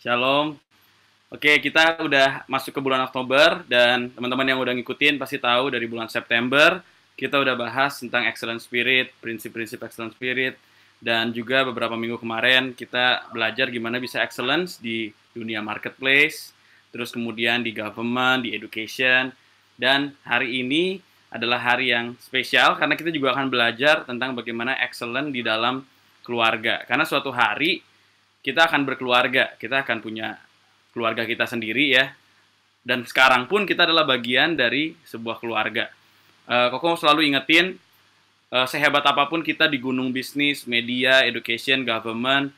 Shalom. Oke, kita udah masuk ke bulan Oktober dan teman-teman yang udah ngikutin pasti tahu dari bulan September kita udah bahas tentang excellent spirit, prinsip-prinsip excellent spirit, dan juga beberapa minggu kemarin kita belajar gimana bisa excellence di dunia marketplace, terus kemudian di government, di education, dan hari ini adalah hari yang spesial karena kita juga akan belajar tentang bagaimana excellent di dalam keluarga. Karena suatu hari kita akan berkeluarga, kita akan punya keluarga kita sendiri ya. Dan sekarang pun kita adalah bagian dari sebuah keluarga. Koko selalu ingetin, sehebat apapun kita di gunung bisnis, media, education, government,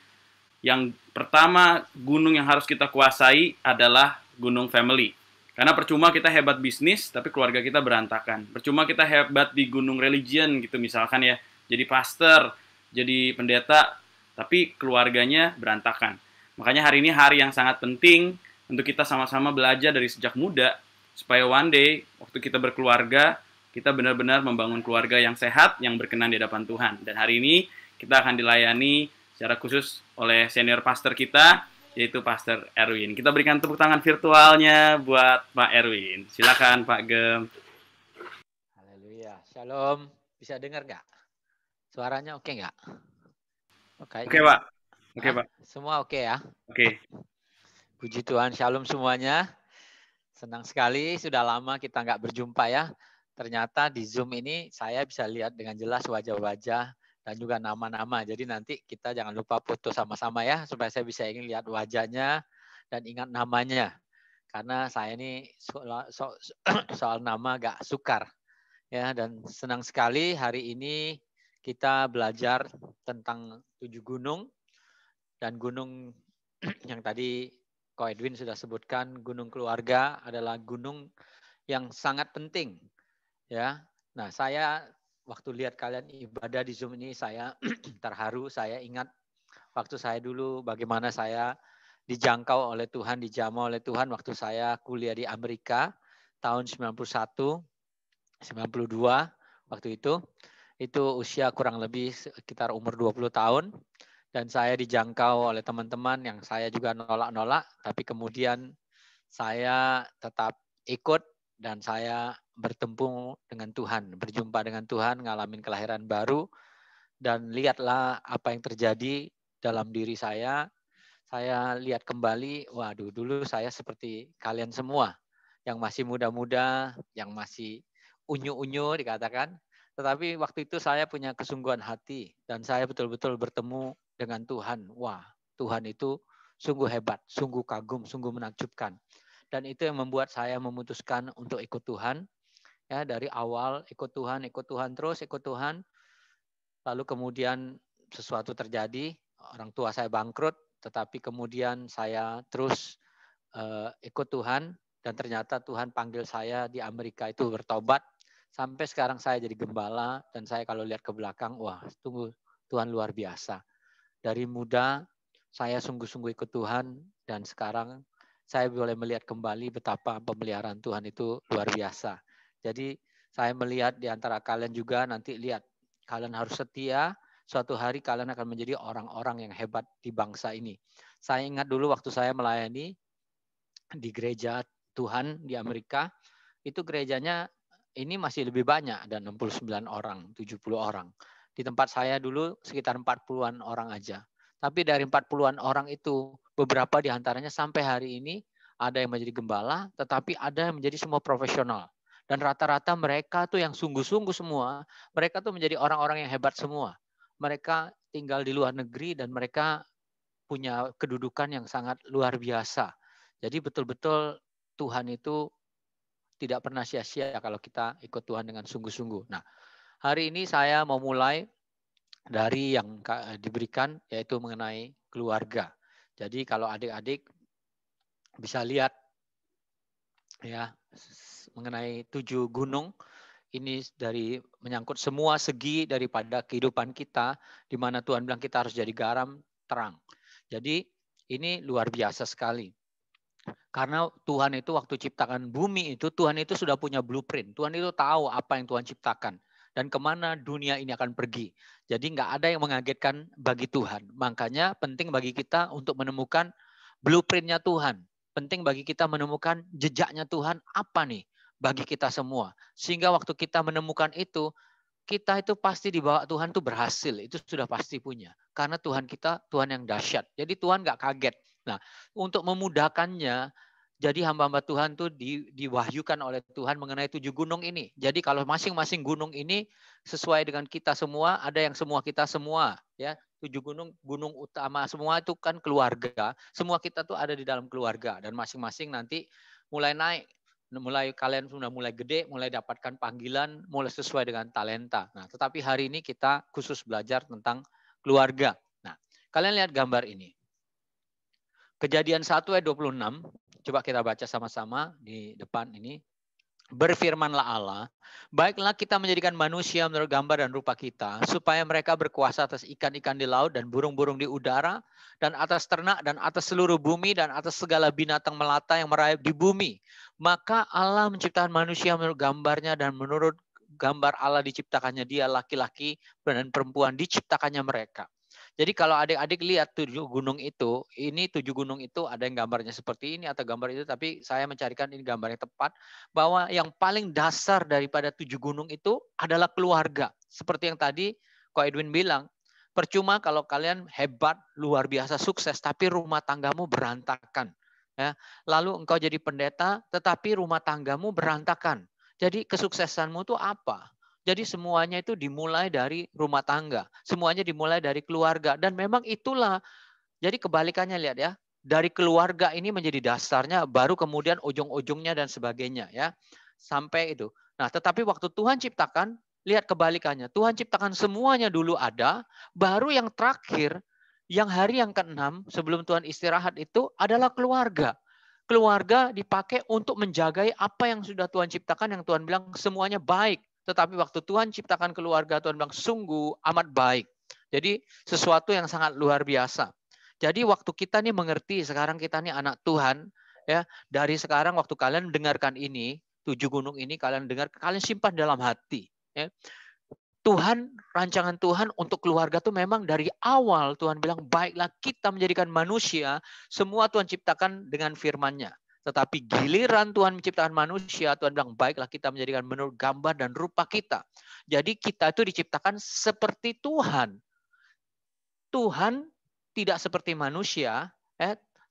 yang pertama gunung yang harus kita kuasai adalah gunung family. Karena percuma kita hebat bisnis, tapi keluarga kita berantakan. Percuma kita hebat di gunung religion gitu misalkan ya, jadi pastor, jadi pendeta, tapi keluarganya berantakan. Makanya hari ini hari yang sangat penting untuk kita sama-sama belajar dari sejak muda, supaya one day, waktu kita berkeluarga, kita benar-benar membangun keluarga yang sehat, yang berkenan di hadapan Tuhan. Dan hari ini kita akan dilayani secara khusus oleh senior pastor kita, yaitu Pastor Erwin. Kita berikan tepuk tangan virtualnya buat Pak Erwin. Silakan Pak Gem. Haleluya. Shalom. Bisa dengar nggak? Suaranya oke nggak? Oke Pak. Oke Pak. Semua oke ya? Oke. Puji Tuhan. Shalom semuanya. Senang sekali sudah lama kita nggak berjumpa ya. Ternyata di Zoom ini saya bisa lihat dengan jelas wajah-wajah dan juga nama-nama. Jadi nanti kita jangan lupa foto sama-sama ya, supaya saya bisa ingin lihat wajahnya dan ingat namanya. Karena saya ini soal nama agak sukar. Ya, dan senang sekali hari ini kita belajar tentang 7 gunung. Dan gunung yang tadi Ko Edwin sudah sebutkan, gunung keluarga adalah gunung yang sangat penting. Ya, nah saya waktu lihat kalian ibadah di Zoom ini saya terharu. Saya ingat waktu saya dulu bagaimana saya dijangkau oleh Tuhan, dijamah oleh Tuhan waktu saya kuliah di Amerika tahun 91, 92 waktu itu usia kurang lebih sekitar umur 20 tahun dan saya dijangkau oleh teman-teman yang saya juga nolak-nolak, tapi kemudian saya tetap ikut dan saya bertemu dengan Tuhan, berjumpa dengan Tuhan, ngalamin kelahiran baru dan lihatlah apa yang terjadi dalam diri saya. Saya lihat kembali, waduh dulu saya seperti kalian semua yang masih muda-muda, yang masih unyu-unyu dikatakan. Tetapi waktu itu saya punya kesungguhan hati dan saya betul-betul bertemu dengan Tuhan. Wah, Tuhan itu sungguh hebat, sungguh kagum, sungguh menakjubkan. Dan itu yang membuat saya memutuskan untuk ikut Tuhan. Ya, dari awal ikut Tuhan terus ikut Tuhan. Lalu kemudian sesuatu terjadi, orang tua saya bangkrut, tetapi kemudian saya terus ikut Tuhan dan ternyata Tuhan panggil saya di Amerika itu bertobat. Sampai sekarang saya jadi gembala dan saya kalau lihat ke belakang, wah tunggu Tuhan luar biasa. Dari muda saya sungguh-sungguh ikut Tuhan dan sekarang saya boleh melihat kembali betapa pemeliharaan Tuhan itu luar biasa. Jadi saya melihat di antara kalian juga nanti lihat, kalian harus setia, suatu hari kalian akan menjadi orang-orang yang hebat di bangsa ini. Saya ingat dulu waktu saya melayani di gereja Tuhan di Amerika, itu gerejanya ini masih lebih banyak, ada 69 orang, 70 orang. Di tempat saya dulu sekitar 40-an orang aja. Tapi dari 40-an orang itu, beberapa di antaranya sampai hari ini ada yang menjadi gembala, tetapi ada yang menjadi semua profesional. Dan rata-rata mereka tuh yang sungguh-sungguh semua, mereka tuh menjadi orang-orang yang hebat semua. Mereka tinggal di luar negeri dan mereka punya kedudukan yang sangat luar biasa. Jadi betul-betul Tuhan itu tidak pernah sia-sia kalau kita ikut Tuhan dengan sungguh-sungguh. Nah, hari ini saya mau mulai dari yang diberikan yaitu mengenai keluarga. Jadi kalau adik-adik bisa lihat ya mengenai 7 gunung ini dari menyangkut semua segi daripada kehidupan kita di mana Tuhan bilang kita harus jadi garam terang. Jadi ini luar biasa sekali. Karena Tuhan itu waktu ciptakan bumi itu, Tuhan itu sudah punya blueprint. Tuhan itu tahu apa yang Tuhan ciptakan. Dan kemana dunia ini akan pergi. Jadi nggak ada yang mengagetkan bagi Tuhan. Makanya penting bagi kita untuk menemukan blueprint-nya Tuhan. Penting bagi kita menemukan jejaknya Tuhan apa nih bagi kita semua. Sehingga waktu kita menemukan itu, kita itu pasti dibawa Tuhan tuh berhasil. Itu sudah pasti punya. Karena Tuhan kita Tuhan yang dahsyat. Jadi Tuhan nggak kaget. Nah, untuk memudahkannya, jadi hamba-hamba Tuhan tuh diwahyukan oleh Tuhan mengenai 7 gunung ini. Jadi kalau masing-masing gunung ini sesuai dengan kita semua, ada yang semua kita semua, ya. 7 gunung, gunung utama semua itu kan keluarga. Semua kita tuh ada di dalam keluarga dan masing-masing nanti mulai naik. Mulai kalian sudah mulai gede, mulai dapatkan panggilan, mulai sesuai dengan talenta. Nah, tetapi hari ini kita khusus belajar tentang keluarga. Nah, kalian lihat gambar ini. Kejadian 1 ayat 26, coba kita baca sama-sama di depan ini. Berfirmanlah Allah, baiklah kita menjadikan manusia menurut gambar dan rupa kita, supaya mereka berkuasa atas ikan-ikan di laut dan burung-burung di udara, dan atas ternak dan atas seluruh bumi, dan atas segala binatang melata yang merayap di bumi. Maka Allah menciptakan manusia menurut gambarnya, dan menurut gambar Allah diciptakannya dia, laki-laki dan perempuan diciptakannya mereka. Jadi kalau adik-adik lihat 7 gunung itu, ini 7 gunung itu ada yang gambarnya seperti ini atau gambar itu, tapi saya mencarikan ini gambarnya tepat, bahwa yang paling dasar daripada 7 gunung itu adalah keluarga. Seperti yang tadi Ko Edwin bilang, percuma kalau kalian hebat, luar biasa sukses, tapi rumah tanggamu berantakan. Ya. Lalu engkau jadi pendeta, tetapi rumah tanggamu berantakan. Jadi kesuksesanmu itu apa? Jadi semuanya itu dimulai dari rumah tangga. Semuanya dimulai dari keluarga. Dan memang itulah. Jadi kebalikannya lihat ya. Dari keluarga ini menjadi dasarnya. Baru kemudian ujung-ujungnya dan sebagainya ya. Sampai itu. Nah tetapi waktu Tuhan ciptakan. Lihat kebalikannya. Tuhan ciptakan semuanya dulu ada. Baru yang terakhir. Yang hari yang ke-6 sebelum Tuhan istirahat itu adalah keluarga. Keluarga dipakai untuk menjagai apa yang sudah Tuhan ciptakan. Yang Tuhan bilang semuanya baik. Tetapi waktu Tuhan ciptakan keluarga, Tuhan bilang sungguh amat baik. Jadi sesuatu yang sangat luar biasa. Jadi waktu kita nih mengerti, sekarang kita nih anak Tuhan, ya dari sekarang waktu kalian mendengarkan ini, 7 gunung ini kalian dengar, kalian simpan dalam hati. Ya. Tuhan, rancangan Tuhan untuk keluarga tuh memang dari awal Tuhan bilang, baiklah kita menjadikan manusia, semua Tuhan ciptakan dengan firman-Nya. Tetapi giliran Tuhan menciptakan manusia, Tuhan bilang, baiklah kita menjadikan menurut gambar dan rupa kita. Jadi kita itu diciptakan seperti Tuhan. Tuhan tidak seperti manusia,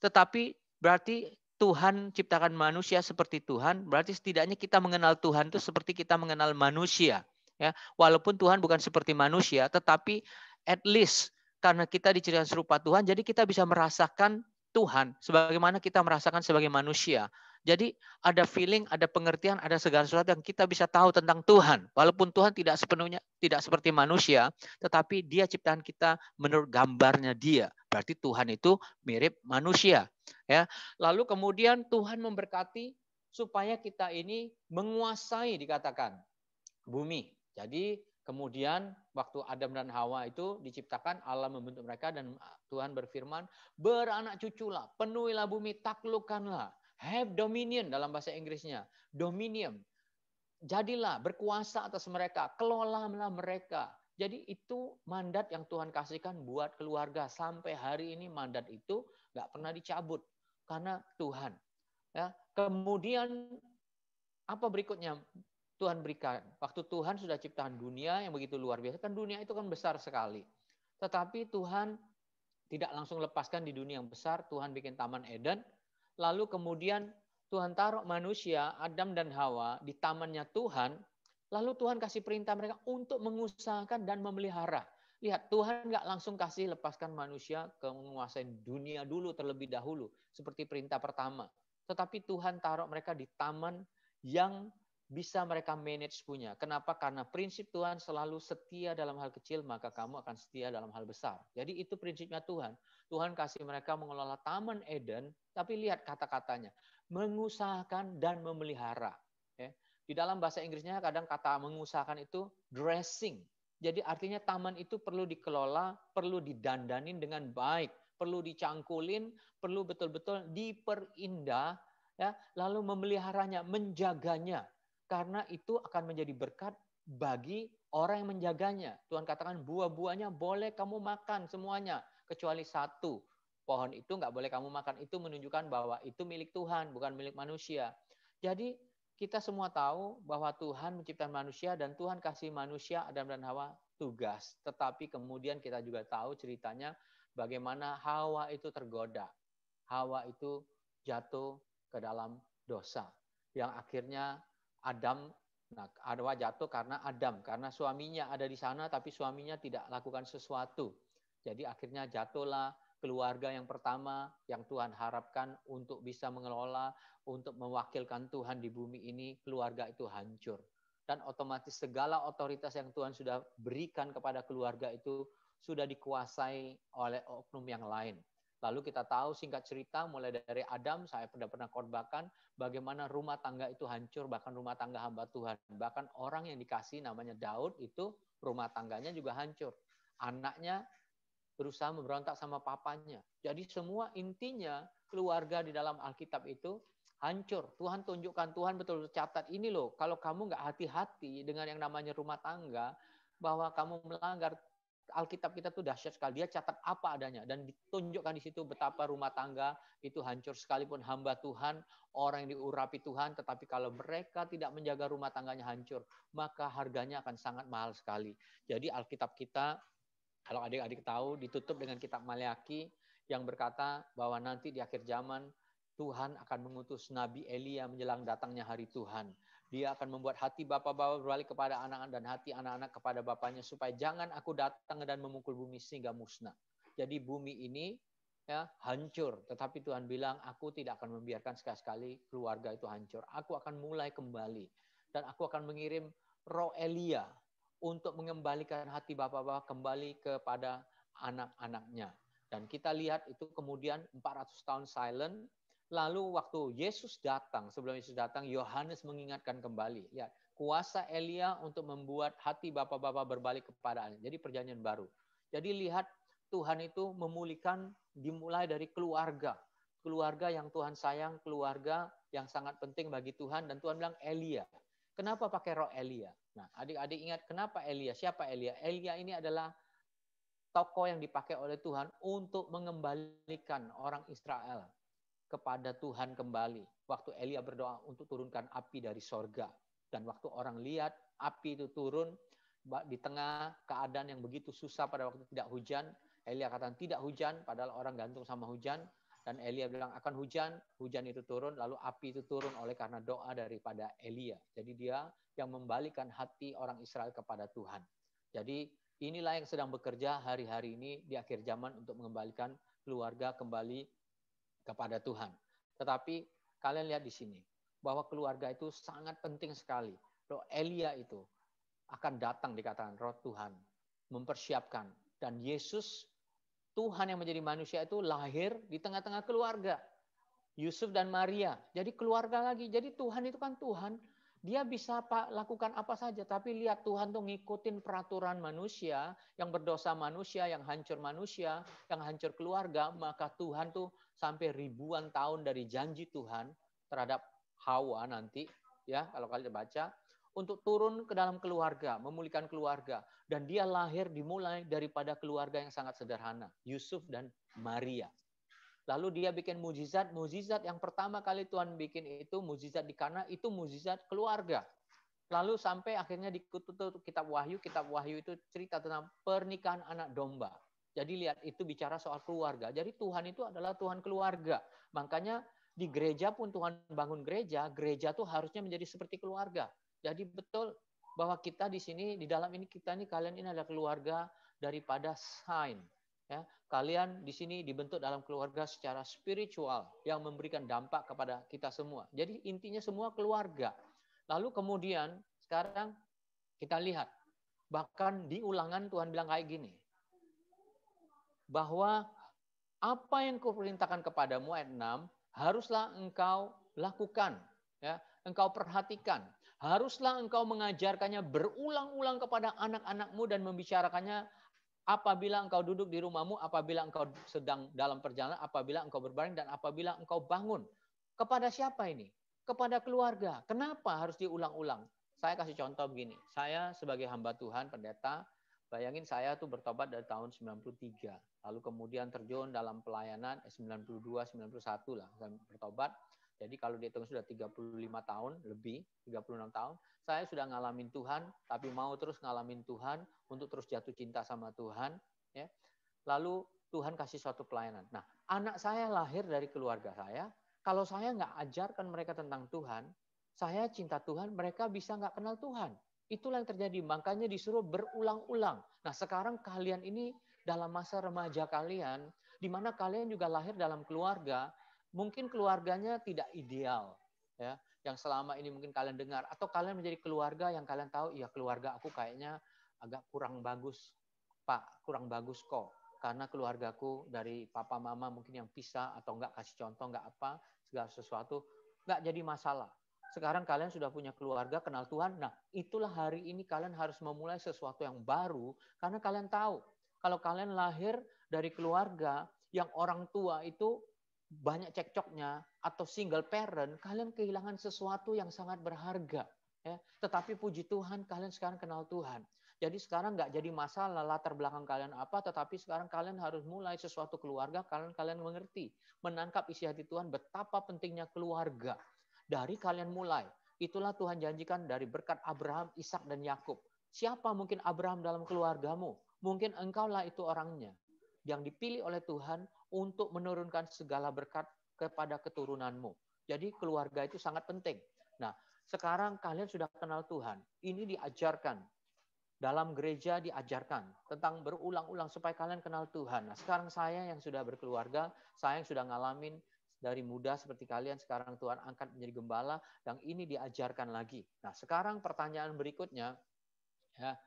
tetapi berarti Tuhan ciptakan manusia seperti Tuhan, berarti setidaknya kita mengenal Tuhan itu seperti kita mengenal manusia. Ya, walaupun Tuhan bukan seperti manusia, tetapi at least karena kita diciptakan serupa Tuhan, jadi kita bisa merasakan Tuhan sebagaimana kita merasakan sebagai manusia. Jadi ada feeling, ada pengertian, ada segala sesuatu yang kita bisa tahu tentang Tuhan. Walaupun Tuhan tidak sepenuhnya tidak seperti manusia, tetapi Dia ciptaan kita menurut gambarnya Dia. Berarti Tuhan itu mirip manusia. Ya. Lalu kemudian Tuhan memberkati supaya kita ini menguasai dikatakan bumi. Jadi kemudian waktu Adam dan Hawa itu diciptakan, Allah membentuk mereka dan Tuhan berfirman, beranak cuculah, penuhilah bumi, taklukkanlah. Have dominion dalam bahasa Inggrisnya. Dominion. Jadilah berkuasa atas mereka, kelolalah mereka. Jadi itu mandat yang Tuhan kasihkan buat keluarga. Sampai hari ini mandat itu nggak pernah dicabut. Karena Tuhan. Ya. Kemudian apa berikutnya? Tuhan berikan. Waktu Tuhan sudah ciptakan dunia yang begitu luar biasa, kan dunia itu kan besar sekali. Tetapi Tuhan tidak langsung lepaskan di dunia yang besar, Tuhan bikin Taman Eden, lalu kemudian Tuhan taruh manusia, Adam dan Hawa di tamannya Tuhan, lalu Tuhan kasih perintah mereka untuk mengusahakan dan memelihara. Lihat, Tuhan nggak langsung kasih lepaskan manusia ke menguasai dunia dulu terlebih dahulu, seperti perintah pertama. Tetapi Tuhan taruh mereka di taman yang bisa mereka manage punya. Kenapa? Karena prinsip Tuhan selalu setia dalam hal kecil, maka kamu akan setia dalam hal besar. Jadi itu prinsipnya Tuhan. Tuhan kasih mereka mengelola Taman Eden, tapi lihat kata-katanya. Mengusahakan dan memelihara. Di dalam bahasa Inggrisnya kadang kata mengusahakan itu dressing. Jadi artinya taman itu perlu dikelola, perlu didandanin dengan baik, perlu dicangkulin, perlu betul-betul diperindah, ya, lalu memeliharanya, menjaganya. Karena itu akan menjadi berkat bagi orang yang menjaganya. Tuhan katakan buah-buahnya boleh kamu makan semuanya. Kecuali satu. pohon itu nggak boleh kamu makan. Itu menunjukkan bahwa itu milik Tuhan, bukan milik manusia. Jadi kita semua tahu bahwa Tuhan menciptakan manusia dan Tuhan kasih manusia Adam dan Hawa tugas. Tetapi kemudian kita juga tahu ceritanya bagaimana Hawa itu tergoda. Hawa itu jatuh ke dalam dosa. Yang akhirnya Hawa jatuh karena Adam. Karena suaminya ada di sana tapi suaminya tidak lakukan sesuatu. Jadi akhirnya jatuhlah keluarga yang pertama yang Tuhan harapkan untuk bisa mengelola, untuk mewakilkan Tuhan di bumi ini, keluarga itu hancur. Dan otomatis segala otoritas yang Tuhan sudah berikan kepada keluarga itu sudah dikuasai oleh oknum yang lain. Lalu kita tahu singkat cerita mulai dari Adam, saya pernah khotbahkan bagaimana rumah tangga itu hancur, bahkan rumah tangga hamba Tuhan. Bahkan orang yang dikasih namanya Daud itu rumah tangganya juga hancur. Anaknya berusaha memberontak sama papanya. Jadi semua intinya keluarga di dalam Alkitab itu hancur. Tuhan tunjukkan, Tuhan betul-betul catat ini loh. Kalau kamu nggak hati-hati dengan yang namanya rumah tangga, bahwa kamu melanggar, Alkitab kita tuh dahsyat sekali. Dia catat apa adanya dan ditunjukkan di situ betapa rumah tangga itu hancur sekalipun hamba Tuhan, orang yang diurapi Tuhan, tetapi kalau mereka tidak menjaga rumah tangganya hancur, maka harganya akan sangat mahal sekali. Jadi Alkitab kita, kalau adik-adik tahu, ditutup dengan kitab Maleaki yang berkata bahwa nanti di akhir zaman Tuhan akan mengutus Nabi Elia menjelang datangnya hari Tuhan. Dia akan membuat hati bapak-bapak berbalik kepada anak-anak dan hati anak-anak kepada bapaknya supaya jangan aku datang dan memukul bumi sehingga musnah. Jadi bumi ini ya hancur, tetapi Tuhan bilang aku tidak akan membiarkan sekali-sekali keluarga itu hancur. Aku akan mulai kembali dan aku akan mengirim roh Elia untuk mengembalikan hati bapak-bapak kembali kepada anak-anaknya. Dan kita lihat itu kemudian 400 tahun silent. Lalu waktu Yesus datang, sebelum Yesus datang, Yohanes mengingatkan kembali. Ya, kuasa Elia untuk membuat hati bapak-bapak berbalik kepada Allah. Jadi perjanjian baru. Jadi lihat Tuhan itu memulihkan dimulai dari keluarga. Keluarga yang Tuhan sayang, keluarga yang sangat penting bagi Tuhan. Dan Tuhan bilang Elia. Kenapa pakai roh Elia? Nah, adik-adik ingat kenapa Elia? Siapa Elia? Elia ini adalah tokoh yang dipakai oleh Tuhan untuk mengembalikan orang Israel kepada Tuhan kembali. Waktu Elia berdoa untuk turunkan api dari sorga. Dan waktu orang lihat api itu turun di tengah keadaan yang begitu susah pada waktu tidak hujan, Elia katakan tidak hujan, padahal orang gantung sama hujan. Dan Elia bilang akan hujan, hujan itu turun, lalu api itu turun oleh karena doa daripada Elia. Jadi dia yang membalikan hati orang Israel kepada Tuhan. Jadi inilah yang sedang bekerja hari-hari ini di akhir zaman untuk mengembalikan keluarga kembali kepada Tuhan. Tetapi kalian lihat di sini bahwa keluarga itu sangat penting sekali. Roh Elia itu akan datang dikatakan roh Tuhan mempersiapkan dan Yesus Tuhan yang menjadi manusia itu lahir di tengah-tengah keluarga. Yusuf dan Maria. Jadi keluarga lagi. Jadi Tuhan itu kan Tuhan. Dia bisa lakukan apa saja. Tapi lihat Tuhan tuh ngikutin peraturan manusia. Yang berdosa manusia, yang hancur manusia, yang hancur keluarga. Maka Tuhan tuh sampai ribuan tahun dari janji Tuhan terhadap Hawa nanti. Ya, kalau kalian baca. Untuk turun ke dalam keluarga. Memulihkan keluarga. Dan dia lahir dimulai daripada keluarga yang sangat sederhana. Yusuf dan Maria. Lalu dia bikin mujizat. Mujizat yang pertama kali Tuhan bikin itu mujizat di Kana, itu mujizat keluarga. Lalu sampai akhirnya di kitab Wahyu itu cerita tentang pernikahan anak domba. Jadi lihat itu bicara soal keluarga. Jadi Tuhan itu adalah Tuhan keluarga. Makanya di gereja pun Tuhan bangun gereja, gereja tuh harusnya menjadi seperti keluarga. Jadi betul bahwa kita di sini, di dalam ini kita ini, kalian ini adalah keluarga daripada sign. Ya, kalian di sini dibentuk dalam keluarga secara spiritual yang memberikan dampak kepada kita semua. Jadi intinya semua keluarga. Lalu kemudian sekarang kita lihat bahkan di Ulangan Tuhan bilang kayak gini. Bahwa apa yang kuperintahkan kepadamu ayat 6 haruslah engkau lakukan, ya, engkau perhatikan. Haruslah engkau mengajarkannya berulang-ulang kepada anak-anakmu dan membicarakannya apabila engkau duduk di rumahmu, apabila engkau sedang dalam perjalanan, apabila engkau berbaring, dan apabila engkau bangun. Kepada siapa ini? Kepada keluarga. Kenapa harus diulang-ulang? Saya kasih contoh begini. Saya sebagai hamba Tuhan, pendeta, Bayangin saya tuh bertobat dari tahun 93. Lalu kemudian terjun dalam pelayanan 92, 91 lah. Saya bertobat. Jadi kalau dihitung sudah 35 tahun lebih, 36 tahun. Saya sudah ngalamin Tuhan, tapi mau terus ngalamin Tuhan untuk terus jatuh cinta sama Tuhan. Ya. Lalu Tuhan kasih suatu pelayanan. Nah, anak saya lahir dari keluarga saya. Kalau saya nggak ajarkan mereka tentang Tuhan, saya cinta Tuhan, mereka bisa nggak kenal Tuhan. Itulah yang terjadi. Makanya disuruh berulang-ulang. Nah, sekarang kalian ini dalam masa remaja kalian, di mana kalian juga lahir dalam keluarga, mungkin keluarganya tidak ideal, ya. Yang selama ini mungkin kalian dengar, atau kalian menjadi keluarga yang kalian tahu, ya keluarga aku kayaknya agak kurang bagus, Pak, kurang bagus kok. Karena keluargaku dari papa mama mungkin yang pisah atau enggak kasih contoh, enggak apa, segala sesuatu, enggak jadi masalah. Sekarang kalian sudah punya keluarga, kenal Tuhan. Nah, itulah hari ini kalian harus memulai sesuatu yang baru. Karena kalian tahu, kalau kalian lahir dari keluarga yang orang tua itu banyak cekcoknya, atau single parent, kalian kehilangan sesuatu yang sangat berharga. Ya. Tetapi puji Tuhan, kalian sekarang kenal Tuhan. Jadi sekarang nggak jadi masalah latar belakang kalian apa, tetapi sekarang kalian harus mulai sesuatu keluarga, kalian mengerti, menangkap isi hati Tuhan betapa pentingnya keluarga. Dari kalian mulai. Itulah Tuhan janjikan dari berkat Abraham, Ishak dan Yakub. Siapa mungkin Abraham dalam keluargamu? Mungkin engkaulah itu orangnya yang dipilih oleh Tuhan untuk menurunkan segala berkat kepada keturunanmu. Jadi keluarga itu sangat penting. Nah, sekarang kalian sudah kenal Tuhan. Ini diajarkan. Dalam gereja diajarkan tentang berulang-ulang supaya kalian kenal Tuhan. Nah, sekarang saya yang sudah berkeluarga, saya yang sudah ngalamin dari muda seperti kalian, sekarang Tuhan angkat menjadi gembala, dan ini diajarkan lagi. Nah, sekarang pertanyaan berikutnya ya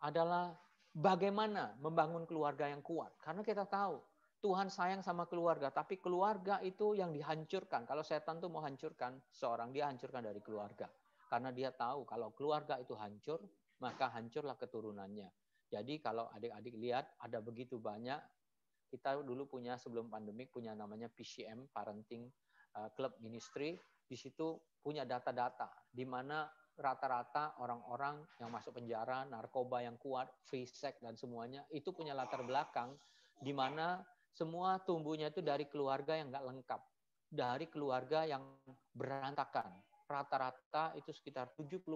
adalah bagaimana membangun keluarga yang kuat. Karena kita tahu Tuhan sayang sama keluarga, tapi keluarga itu yang dihancurkan. Kalau setan tuh mau hancurkan seorang, dia hancurkan dari keluarga. Karena dia tahu kalau keluarga itu hancur, maka hancurlah keturunannya. Jadi kalau adik-adik lihat, ada begitu banyak. Kita dulu punya sebelum pandemik punya namanya PCM, Parenting Club Ministry. Di situ punya data-data di mana rata-rata orang-orang yang masuk penjara, narkoba yang kuat, free sex dan semuanya itu punya latar belakang di mana semua tumbuhnya itu dari keluarga yang nggak lengkap, dari keluarga yang berantakan. Rata-rata itu sekitar 70%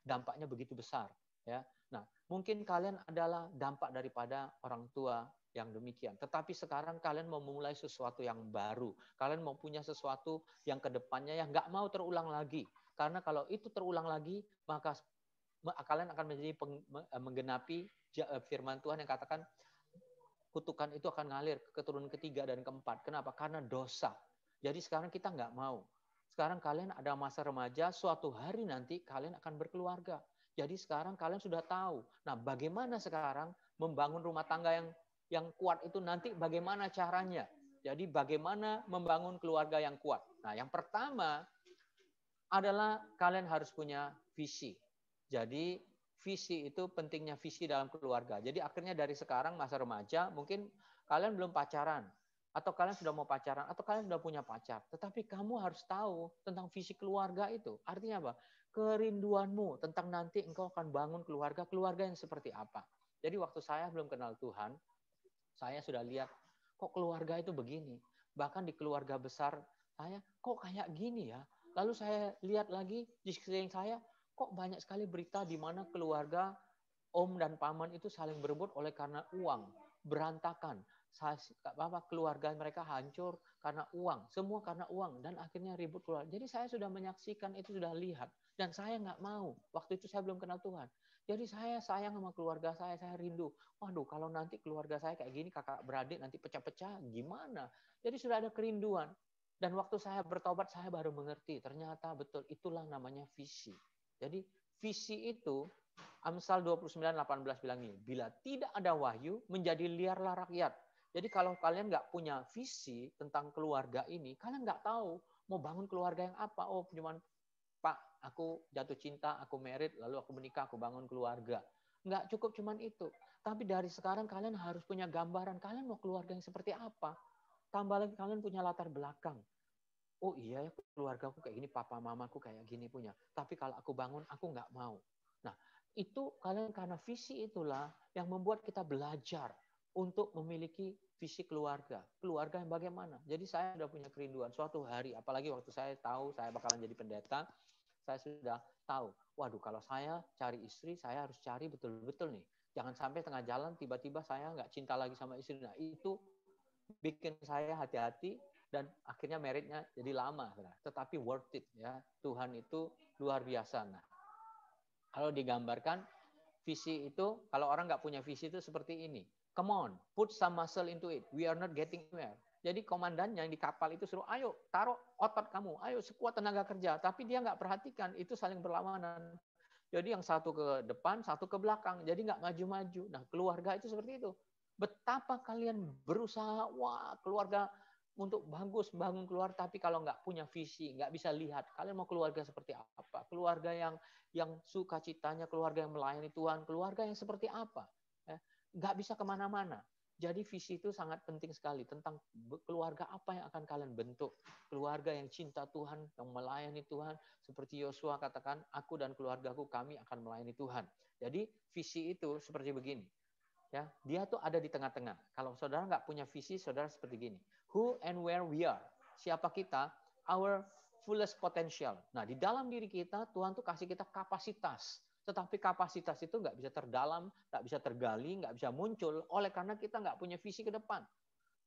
dampaknya begitu besar. Ya, nah mungkin kalian adalah dampak daripada orang tua yang demikian. Tetapi sekarang kalian mau memulai sesuatu yang baru. Kalian mau punya sesuatu yang kedepannya yang nggak mau terulang lagi. Karena kalau itu terulang lagi, maka kalian akan menjadi menggenapi firman Tuhan yang katakan kutukan itu akan ngalir ke keturunan ketiga dan keempat. Kenapa? Karena dosa. Jadi sekarang kita nggak mau. Sekarang kalian ada masa remaja, suatu hari nanti kalian akan berkeluarga. Jadi sekarang kalian sudah tahu. Nah, bagaimana sekarang membangun rumah tangga yang kuat itu nanti bagaimana caranya? Jadi bagaimana membangun keluarga yang kuat? Nah, yang pertama adalah kalian harus punya visi. Jadi visi itu pentingnya visi dalam keluarga. Jadi akhirnya dari sekarang masa remaja mungkin kalian belum pacaran atau kalian sudah mau pacaran atau kalian sudah punya pacar. Tetapi kamu harus tahu tentang visi keluarga itu. Artinya apa? Kerinduanmu tentang nanti engkau akan bangun keluarga yang seperti apa. Jadi waktu saya belum kenal Tuhan, saya sudah lihat kok keluarga itu begini. Bahkan di keluarga besar saya kok kayak gini ya. Lalu saya lihat lagi di sekeliling saya kok banyak sekali berita di mana keluarga om dan paman itu saling berebut oleh karena uang, berantakan. Keluarga mereka hancur karena uang, semua karena uang dan akhirnya ribut keluar. Jadi saya sudah menyaksikan itu, sudah lihat dan saya nggak mau. Waktu itu saya belum kenal Tuhan. Jadi saya sayang sama keluarga saya rindu. Waduh, kalau nanti keluarga saya kayak gini, kakak beradik nanti pecah-pecah, gimana? Jadi sudah ada kerinduan. Dan waktu saya bertobat, saya baru mengerti. Ternyata betul, itulah namanya visi. Jadi visi itu, Amsal 29:18 bilang ini, bila tidak ada wahyu, menjadi liarlah rakyat. Jadi kalau kalian nggak punya visi tentang keluarga ini, kalian nggak tahu mau bangun keluarga yang apa. Oh, cuman Pak, aku jatuh cinta, aku married, lalu aku menikah, aku bangun keluarga. Nggak cukup cuman itu. Tapi dari sekarang kalian harus punya gambaran, kalian mau keluarga yang seperti apa. Tambah lagi kalian punya latar belakang. Oh iya ya, keluarga aku kayak gini, papa mamaku kayak gini punya. Tapi kalau aku bangun, aku nggak mau. Nah, Itu kalian karena visi itulah yang membuat kita belajar untuk memiliki visi keluarga. Keluarga yang bagaimana? Jadi saya sudah punya kerinduan suatu hari, apalagi waktu saya tahu saya bakalan jadi pendeta, saya sudah tahu, waduh kalau saya cari istri, saya harus cari betul-betul nih. Jangan sampai tengah jalan tiba-tiba saya nggak cinta lagi sama istri. Nah itu bikin saya hati-hati dan akhirnya meritnya jadi lama. Tetapi worth it ya. Tuhan itu luar biasa. Nah, kalau digambarkan visi itu, kalau orang nggak punya visi itu seperti ini. Come on, put some muscle into it. We are not getting anywhere. Jadi komandannya yang di kapal itu suruh, ayo taruh otot kamu, ayo sekuat tenaga kerja. Tapi dia nggak perhatikan, itu saling berlawanan. Jadi yang satu ke depan, satu ke belakang. Jadi nggak maju-maju. Nah keluarga itu seperti itu. Betapa kalian berusaha, wah keluarga untuk bagus bangun keluar, tapi kalau nggak punya visi, nggak bisa lihat kalian mau keluarga seperti apa, keluarga yang sukacitanya, keluarga yang melayani Tuhan, keluarga yang seperti apa, ya, nggak bisa kemana-mana. Jadi visi itu sangat penting sekali tentang keluarga apa yang akan kalian bentuk, keluarga yang cinta Tuhan, yang melayani Tuhan, seperti Yosua katakan, aku dan keluargaku kami akan melayani Tuhan. Jadi visi itu seperti begini. Ya, dia tuh ada di tengah-tengah. Kalau saudara nggak punya visi, saudara seperti gini. Who and where we are. Siapa kita? Our fullest potential. Nah, di dalam diri kita, Tuhan tuh kasih kita kapasitas. Tetapi kapasitas itu nggak bisa terdalam, nggak bisa tergali, nggak bisa muncul, oleh karena kita nggak punya visi ke depan.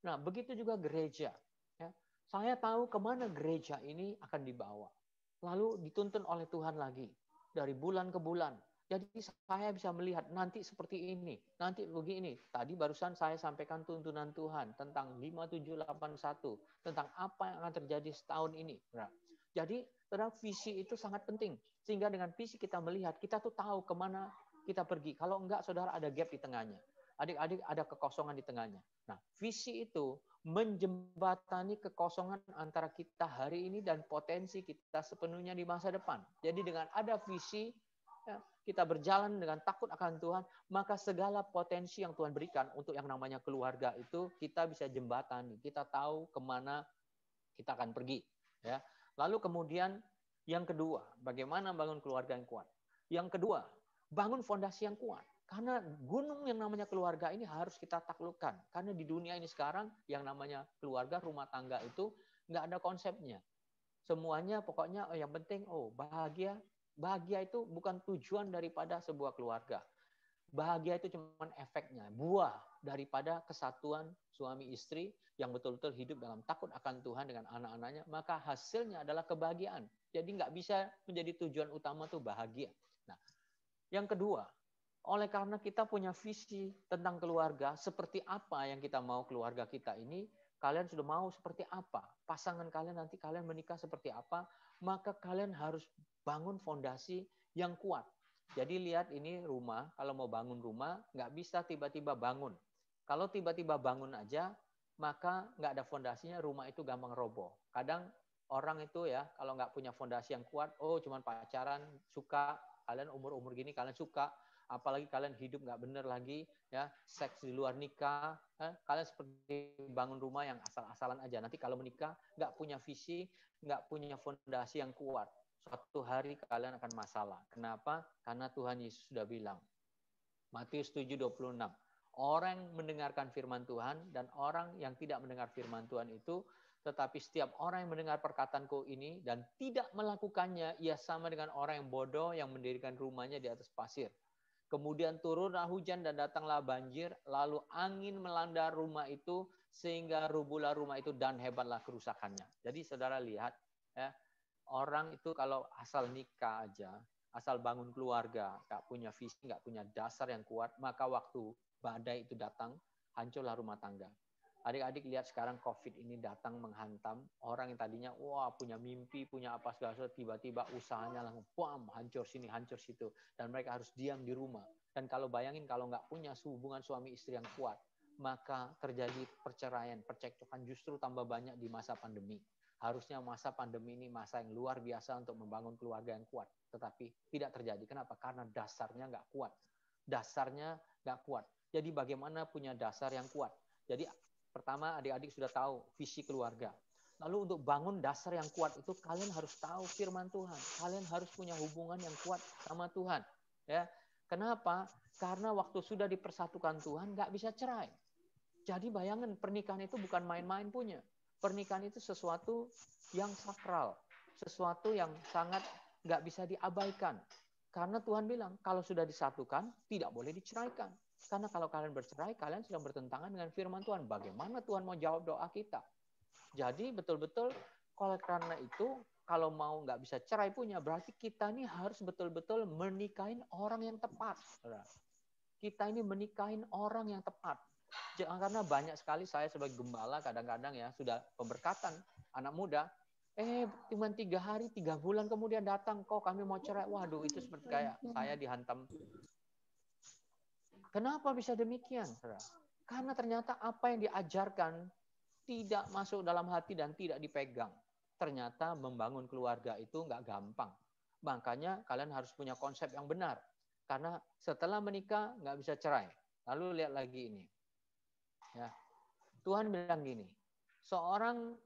Nah, begitu juga gereja. Ya. Saya tahu kemana gereja ini akan dibawa. Lalu dituntun oleh Tuhan lagi. Dari bulan ke bulan. Jadi saya bisa melihat nanti seperti ini, nanti begini. Tadi barusan saya sampaikan tuntunan Tuhan tentang 5781, tentang apa yang akan terjadi setahun ini. Nah, jadi terhadap visi itu sangat penting. Sehingga dengan visi kita melihat, kita tuh tahu kemana kita pergi. Kalau enggak, saudara ada gap di tengahnya. Adik-adik ada kekosongan di tengahnya. Nah, visi itu menjembatani kekosongan antara kita hari ini dan potensi kita sepenuhnya di masa depan. Jadi dengan ada visi, ya, kita berjalan dengan takut akan Tuhan, maka segala potensi yang Tuhan berikan untuk yang namanya keluarga itu kita bisa jembatani. Kita tahu kemana kita akan pergi. Ya. Lalu kemudian yang kedua, bagaimana bangun keluarga yang kuat? Yang kedua, bangun fondasi yang kuat. Karena gunung yang namanya keluarga ini harus kita taklukkan. Karena di dunia ini sekarang yang namanya keluarga, rumah tangga itu nggak ada konsepnya. Semuanya pokoknya yang penting bahagia. Bahagia itu bukan tujuan daripada sebuah keluarga. Bahagia itu cuma efeknya, buah daripada kesatuan suami istri yang betul-betul hidup dalam takut akan Tuhan dengan anak-anaknya, maka hasilnya adalah kebahagiaan. Jadi nggak bisa menjadi tujuan utama tuh bahagia. Nah, yang kedua, oleh karena kita punya visi tentang keluarga, seperti apa yang kita mau keluarga kita ini, kalian sudah mau seperti apa, pasangan kalian nanti kalian menikah seperti apa, maka kalian harus bangun fondasi yang kuat. Jadi lihat ini rumah, kalau mau bangun rumah, nggak bisa tiba-tiba bangun. Kalau tiba-tiba bangun aja, maka nggak ada fondasinya, rumah itu gampang roboh. Kadang orang itu ya, kalau nggak punya fondasi yang kuat, cuman pacaran, suka, kalian umur-umur gini kalian suka, apalagi kalian hidup nggak bener lagi, ya seks di luar nikah, kalian seperti bangun rumah yang asal-asalan aja. Nanti kalau menikah nggak punya visi, nggak punya fondasi yang kuat, suatu hari kalian akan masalah. Kenapa? Karena Tuhan Yesus sudah bilang, Matius 7:26, orang yang mendengarkan firman Tuhan dan orang yang tidak mendengar firman Tuhan itu, tetapi setiap orang yang mendengar perkataanku ini dan tidak melakukannya, ia sama dengan orang yang bodoh yang mendirikan rumahnya di atas pasir. Kemudian turunlah hujan dan datanglah banjir, lalu angin melanda rumah itu sehingga rubuhlah rumah itu dan hebatlah kerusakannya. Jadi saudara lihat, ya, orang itu kalau asal nikah aja, asal bangun keluarga, nggak punya visi, nggak punya dasar yang kuat, maka waktu badai itu datang, hancurlah rumah tangga. Adik-adik lihat sekarang COVID ini datang menghantam orang yang tadinya punya mimpi, punya apa segala sesuatu, tiba-tiba usahanya langsung hancur sini, hancur situ, dan mereka harus diam di rumah. Dan kalau bayangin kalau nggak punya hubungan suami istri yang kuat, maka terjadi perceraian, percekcokan justru tambah banyak di masa pandemi. Harusnya masa pandemi ini masa yang luar biasa untuk membangun keluarga yang kuat, tetapi tidak terjadi. Kenapa? Karena dasarnya nggak kuat. Dasarnya nggak kuat. Jadi bagaimana punya dasar yang kuat? Jadi pertama, adik-adik sudah tahu visi keluarga. Lalu untuk bangun dasar yang kuat itu kalian harus tahu firman Tuhan. Kalian harus punya hubungan yang kuat sama Tuhan. Ya, Kenapa? Karena waktu sudah dipersatukan Tuhan, nggak bisa cerai. Jadi bayangin, pernikahan itu bukan main-main punya. Pernikahan itu sesuatu yang sakral. Sesuatu yang sangat nggak bisa diabaikan. Karena Tuhan bilang, kalau sudah disatukan, tidak boleh diceraikan. Karena kalau kalian bercerai, kalian sedang bertentangan dengan firman Tuhan. Bagaimana Tuhan mau jawab doa kita? Jadi betul-betul, oleh karena itu, kalau mau nggak bisa cerai punya, berarti kita ini harus betul-betul menikahin orang yang tepat. Kita ini menikahin orang yang tepat. Karena banyak sekali saya sebagai gembala kadang-kadang ya sudah pemberkatan anak muda, cuma 3 hari 3 bulan kemudian datang, kok kami mau cerai. Waduh, itu seperti kayak saya dihantam. Kenapa bisa demikian? Karena ternyata apa yang diajarkan tidak masuk dalam hati dan tidak dipegang. Ternyata membangun keluarga itu nggak gampang. Makanya kalian harus punya konsep yang benar. Karena setelah menikah nggak bisa cerai. Lalu lihat lagi ini. Ya, Tuhan bilang gini, seorang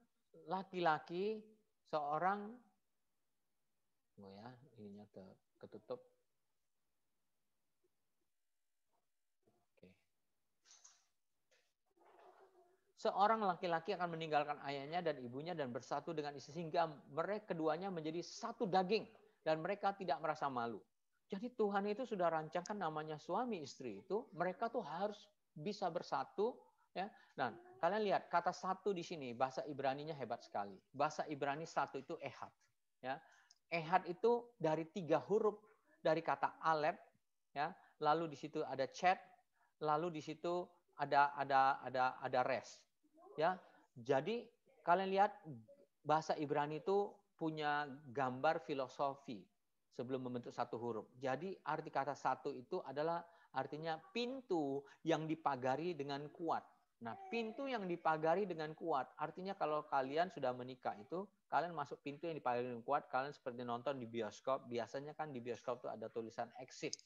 laki-laki, seorang, ininya ketutup. Oke. Seorang laki-laki akan meninggalkan ayahnya dan ibunya dan bersatu dengan istri sehingga mereka keduanya menjadi satu daging dan mereka tidak merasa malu. Jadi Tuhan itu sudah rancangkan namanya suami istri itu, mereka tuh harus bisa bersatu. Ya. Nah, kalian lihat kata satu di sini, bahasa Ibraninya hebat sekali. Bahasa Ibrani satu itu ehad. Ya. Ehad itu dari 3 huruf dari kata alef, ya. Lalu di situ ada chat, lalu di situ ada res. Ya. Jadi kalian lihat bahasa Ibrani itu punya gambar filosofi sebelum membentuk satu huruf. Jadi arti kata satu itu adalah artinya pintu yang dipagari dengan kuat. Nah, pintu yang dipagari dengan kuat, artinya kalau kalian sudah menikah itu, kalian masuk pintu yang dipagari dengan kuat, kalian seperti nonton di bioskop, biasanya kan di bioskop itu ada tulisan exit.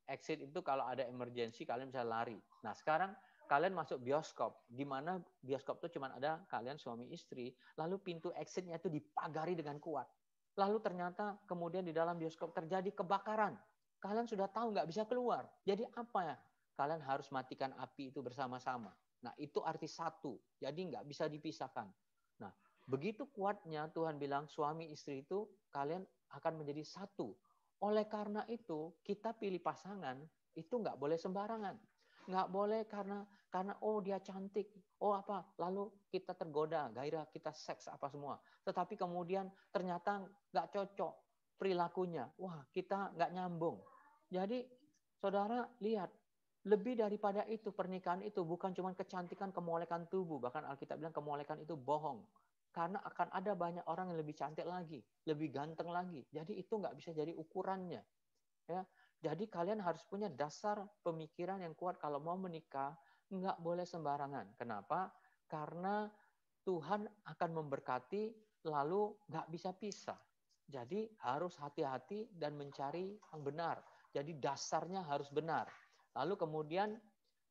Exit itu kalau ada emergency, kalian bisa lari. Nah, sekarang kalian masuk bioskop, di mana bioskop itu cuma ada kalian suami istri, lalu pintu exitnya itu dipagari dengan kuat. Lalu ternyata kemudian di dalam bioskop terjadi kebakaran. Kalian sudah tahu nggak bisa keluar. Jadi apa ya? Kalian harus matikan api itu bersama-sama. Nah, itu arti satu. Jadi nggak bisa dipisahkan. Nah, begitu kuatnya Tuhan bilang suami istri itu kalian akan menjadi satu. Oleh karena itu, kita pilih pasangan itu nggak boleh sembarangan. Nggak boleh karena oh dia cantik, oh apa, lalu kita tergoda, gairah kita seks apa semua. Tetapi kemudian ternyata nggak cocok perilakunya. Wah, kita nggak nyambung. Jadi, saudara lihat, lebih daripada itu pernikahan itu bukan cuma kecantikan, kemolekan tubuh. Bahkan Alkitab bilang kemolekan itu bohong. Karena akan ada banyak orang yang lebih cantik lagi, lebih ganteng lagi. Jadi itu nggak bisa jadi ukurannya. Ya, jadi kalian harus punya dasar pemikiran yang kuat kalau mau menikah, nggak boleh sembarangan. Kenapa? Karena Tuhan akan memberkati, lalu nggak bisa pisah. Jadi harus hati-hati dan mencari yang benar. Jadi dasarnya harus benar. Lalu kemudian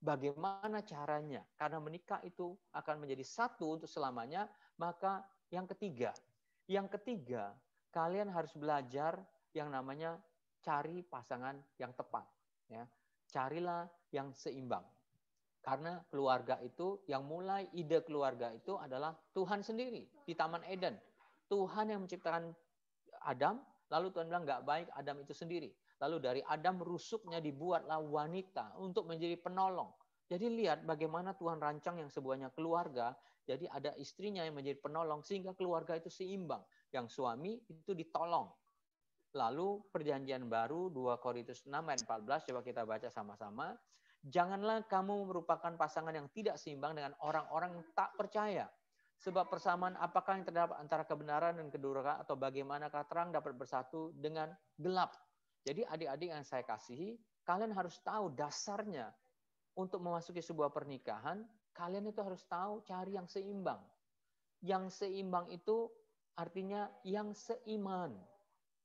bagaimana caranya? Karena menikah itu akan menjadi satu untuk selamanya, maka yang ketiga, kalian harus belajar yang namanya cari pasangan yang tepat. Ya. Carilah yang seimbang. Karena keluarga itu, yang mulai ide keluarga itu adalah Tuhan sendiri di Taman Eden. Tuhan yang menciptakan Adam, lalu Tuhan bilang nggak baik Adam itu sendiri. Lalu dari Adam rusuknya dibuatlah wanita untuk menjadi penolong. Jadi lihat bagaimana Tuhan rancang yang sebuahnya keluarga, jadi ada istrinya yang menjadi penolong sehingga keluarga itu seimbang. Yang suami itu ditolong. Lalu perjanjian baru 2 Korintus 6 ayat 14, coba kita baca sama-sama. Janganlah kamu merupakan pasangan yang tidak seimbang dengan orang-orang yang tak percaya. Sebab persamaan apakah yang terdapat antara kebenaran dan kedurhakaan, atau bagaimanakah terang dapat bersatu dengan gelap. Jadi adik-adik yang saya kasihi, kalian harus tahu dasarnya untuk memasuki sebuah pernikahan, kalian itu harus tahu cari yang seimbang. Yang seimbang itu artinya yang seiman.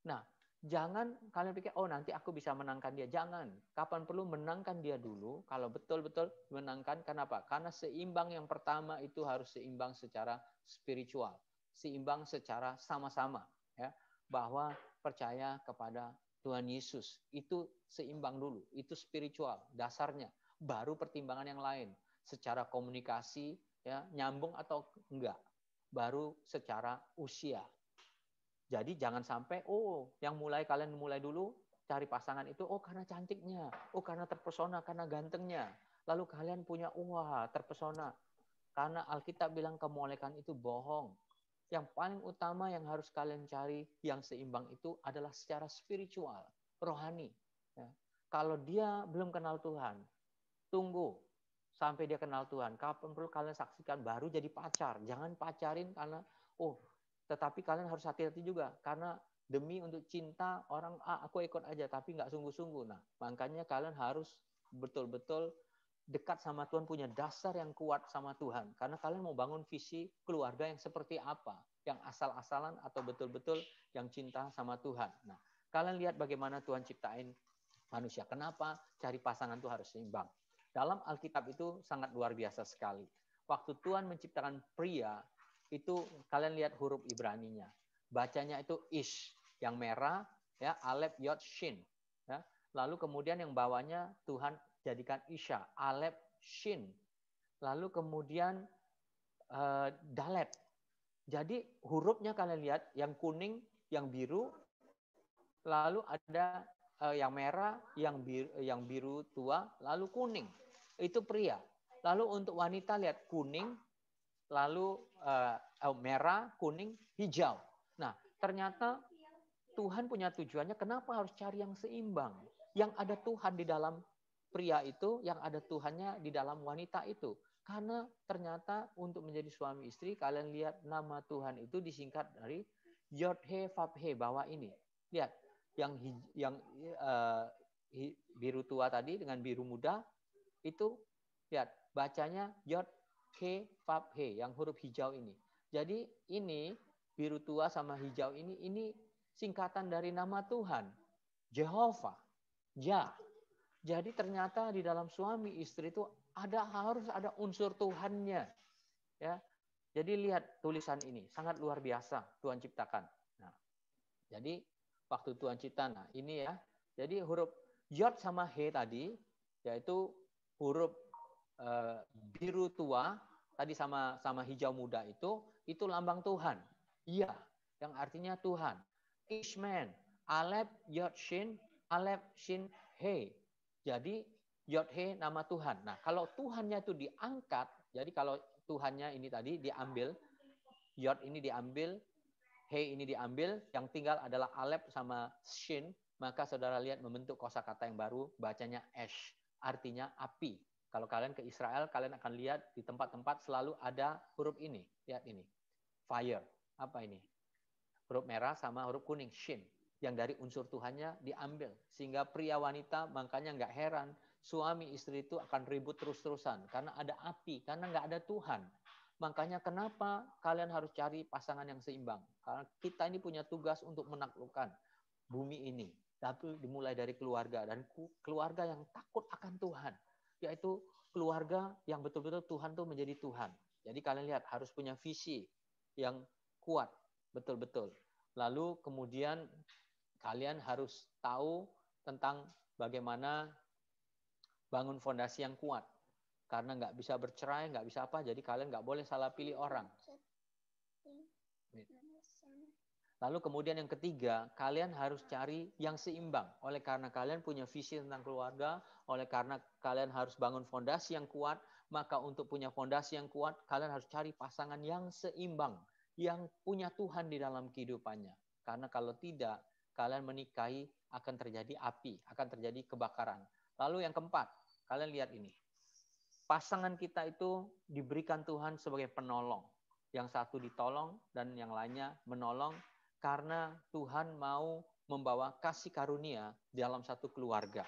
Nah, jangan kalian pikir, oh nanti aku bisa menangkan dia. Jangan. Kapan perlu menangkan dia dulu. Kalau betul-betul menangkan, kenapa? Karena seimbang yang pertama itu harus seimbang secara spiritual. Seimbang secara sama-sama. Ya. Bahwa percaya kepada Tuhan Yesus. Itu seimbang dulu. Itu spiritual, dasarnya. Baru pertimbangan yang lain. Secara komunikasi, ya nyambung atau enggak. Baru secara usia. Jadi jangan sampai, kalian mulai dulu cari pasangan itu, karena cantiknya, karena terpesona, karena gantengnya. Lalu kalian punya, terpesona. Karena Alkitab bilang kemolekan itu bohong. Yang paling utama yang harus kalian cari yang seimbang itu adalah secara spiritual, rohani. Ya. Kalau dia belum kenal Tuhan, tunggu sampai dia kenal Tuhan. Kapan perlu kalian saksikan, baru jadi pacar. Jangan pacarin karena, tetapi kalian harus hati-hati juga. Karena demi untuk cinta orang, aku ikut aja, tapi nggak sungguh-sungguh. Nah, makanya kalian harus betul-betul dekat sama Tuhan, punya dasar yang kuat sama Tuhan. Karena kalian mau bangun visi keluarga yang seperti apa? Yang asal-asalan atau betul-betul yang cinta sama Tuhan. Nah, kalian lihat bagaimana Tuhan ciptain manusia. Kenapa cari pasangan itu harus seimbang? Dalam Alkitab itu sangat luar biasa sekali. Waktu Tuhan menciptakan pria, itu kalian lihat huruf Ibraninya. Bacanya itu ish, yang merah, ya, alef, yod, shin. Ya. Lalu kemudian yang bawahnya Tuhan jadikan isya, alef, shin. Lalu kemudian dalet. Jadi hurufnya kalian lihat, yang kuning, yang biru, lalu ada yang merah, yang biru tua, lalu kuning. Itu pria. Lalu untuk wanita lihat kuning, lalu merah, kuning, hijau. Nah, ternyata Tuhan punya tujuannya, kenapa harus cari yang seimbang? Yang ada Tuhan di dalam pria itu, yang ada Tuhannya di dalam wanita itu. Karena ternyata untuk menjadi suami istri, kalian lihat nama Tuhan itu disingkat dari Yod-He, Vav-He, bawah ini. Lihat, yang biru tua tadi dengan biru muda, itu lihat, bacanya Yod-He, Vav-He, yang huruf hijau ini. Jadi ini, biru tua sama hijau ini singkatan dari nama Tuhan, Jehovah, Jah. Jadi ternyata di dalam suami istri itu harus ada unsur Tuhannya, ya. Jadi lihat tulisan ini, sangat luar biasa Tuhan ciptakan. Nah, jadi waktu Tuhan cipta, ini ya. Jadi huruf Yod sama He tadi, yaitu huruf biru tua tadi sama hijau muda itu lambang Tuhan. Iya, yang artinya Tuhan. Ishman, Alef, Yod, Shin, Alef, Shin, He. Jadi Yod, He nama Tuhan. Nah, kalau Tuhannya itu diangkat, jadi kalau Tuhannya ini tadi diambil, Yod ini diambil, He ini diambil, yang tinggal adalah Alef sama Shin, maka saudara lihat membentuk kosakata yang baru, bacanya Ash, artinya api. Kalau kalian ke Israel, kalian akan lihat di tempat-tempat selalu ada huruf ini. Lihat ini. Fire. Apa ini? Huruf merah sama huruf kuning, shin. Yang dari unsur Tuhannya diambil. Sehingga pria wanita, makanya nggak heran, suami istri itu akan ribut terus-terusan. Karena ada api, karena nggak ada Tuhan. Makanya kenapa kalian harus cari pasangan yang seimbang. Karena kita ini punya tugas untuk menaklukkan bumi ini. Tapi dimulai dari keluarga. Dan keluarga yang takut akan Tuhan. Yaitu keluarga yang betul-betul Tuhan tuh menjadi Tuhan. Jadi kalian lihat, harus punya visi yang kuat. Betul-betul. Lalu kemudian kalian harus tahu tentang bagaimana bangun fondasi yang kuat. Karena nggak bisa bercerai, nggak bisa apa, jadi kalian nggak boleh salah pilih orang. Lalu kemudian yang ketiga, kalian harus cari yang seimbang. Oleh karena kalian punya visi tentang keluarga, oleh karena kalian harus bangun fondasi yang kuat, maka untuk punya fondasi yang kuat, kalian harus cari pasangan yang seimbang, yang punya Tuhan di dalam kehidupannya. Karena kalau tidak, kalian menikahi akan terjadi api, akan terjadi kebakaran. Lalu yang keempat, kalian lihat ini. Pasangan kita itu diberikan Tuhan sebagai penolong. Yang satu ditolong dan yang lainnya menolong karena Tuhan mau membawa kasih karunia dalam satu keluarga.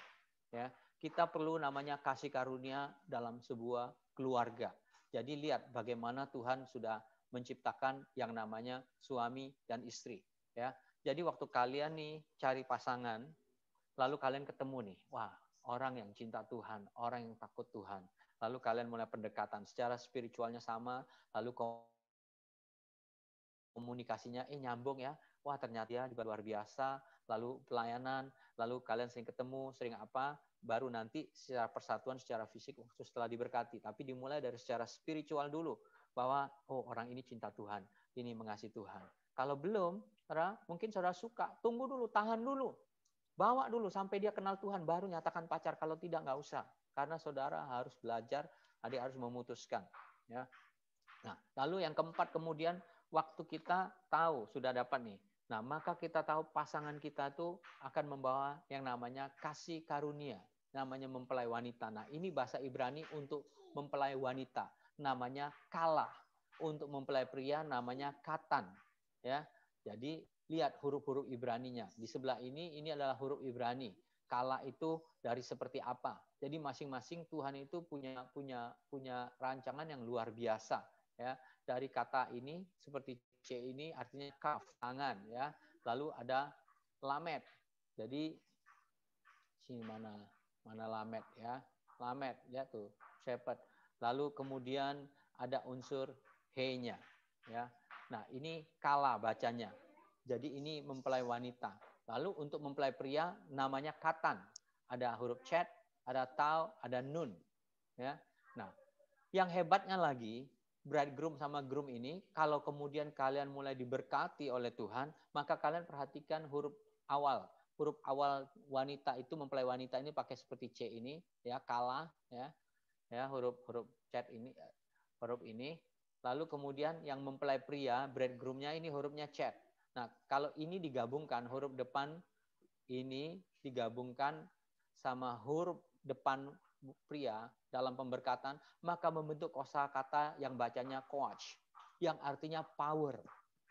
Ya, kita perlu namanya kasih karunia dalam sebuah keluarga. Jadi lihat bagaimana Tuhan sudah menciptakan yang namanya suami dan istri. Ya, jadi waktu kalian nih cari pasangan, lalu kalian ketemu nih, wah orang yang cinta Tuhan, orang yang takut Tuhan. Lalu kalian mulai pendekatan secara spiritualnya sama, lalu komunikasinya nyambung ya. Wah ternyata dia juga luar biasa. lalu pelayanan, lalu kalian sering ketemu, sering apa, baru nanti secara persatuan, secara fisik setelah diberkati. Tapi dimulai dari secara spiritual dulu, bahwa oh orang ini cinta Tuhan, ini mengasihi Tuhan. Kalau belum, saudara, mungkin saudara suka, tunggu dulu, tahan dulu, bawa dulu sampai dia kenal Tuhan, baru nyatakan pacar. Kalau tidak, nggak usah. Karena saudara harus belajar, adik harus memutuskan. Ya. Nah, lalu yang keempat kemudian, waktu kita tahu, sudah dapat nih. Nah, maka kita tahu pasangan kita tuh akan membawa yang namanya kasih karunia. Namanya mempelai wanita. Nah, ini bahasa Ibrani untuk mempelai wanita. Namanya kala. Untuk mempelai pria namanya katan. Ya, jadi lihat huruf-huruf Ibraninya. Di sebelah ini adalah huruf Ibrani. Kala itu dari seperti apa. Jadi masing-masing Tuhan itu punya rancangan yang luar biasa. Ya, dari kata ini seperti C ini artinya kaf, tangan, ya. Lalu ada lamet. Jadi sini mana lamet, ya. Lamet, ya tuh, shepherd. Lalu kemudian ada unsur he-nya, ya. Nah, ini kala bacanya. Jadi ini mempelai wanita. Lalu untuk mempelai pria namanya katan. Ada huruf chat, ada tau, ada nun. Ya. Nah, yang hebatnya lagi, bridegroom sama groom ini, kalau kemudian kalian mulai diberkati oleh Tuhan, maka kalian perhatikan huruf awal. Huruf awal wanita itu, mempelai wanita ini pakai seperti C ini, ya, kala, ya, huruf chat ini, huruf ini. Lalu kemudian yang mempelai pria, bridegroomnya ini hurufnya chat. Nah, kalau ini digabungkan, huruf depan ini digabungkan sama huruf depan pria dalam pemberkatan, maka membentuk kosakata yang bacanya coach, yang artinya power.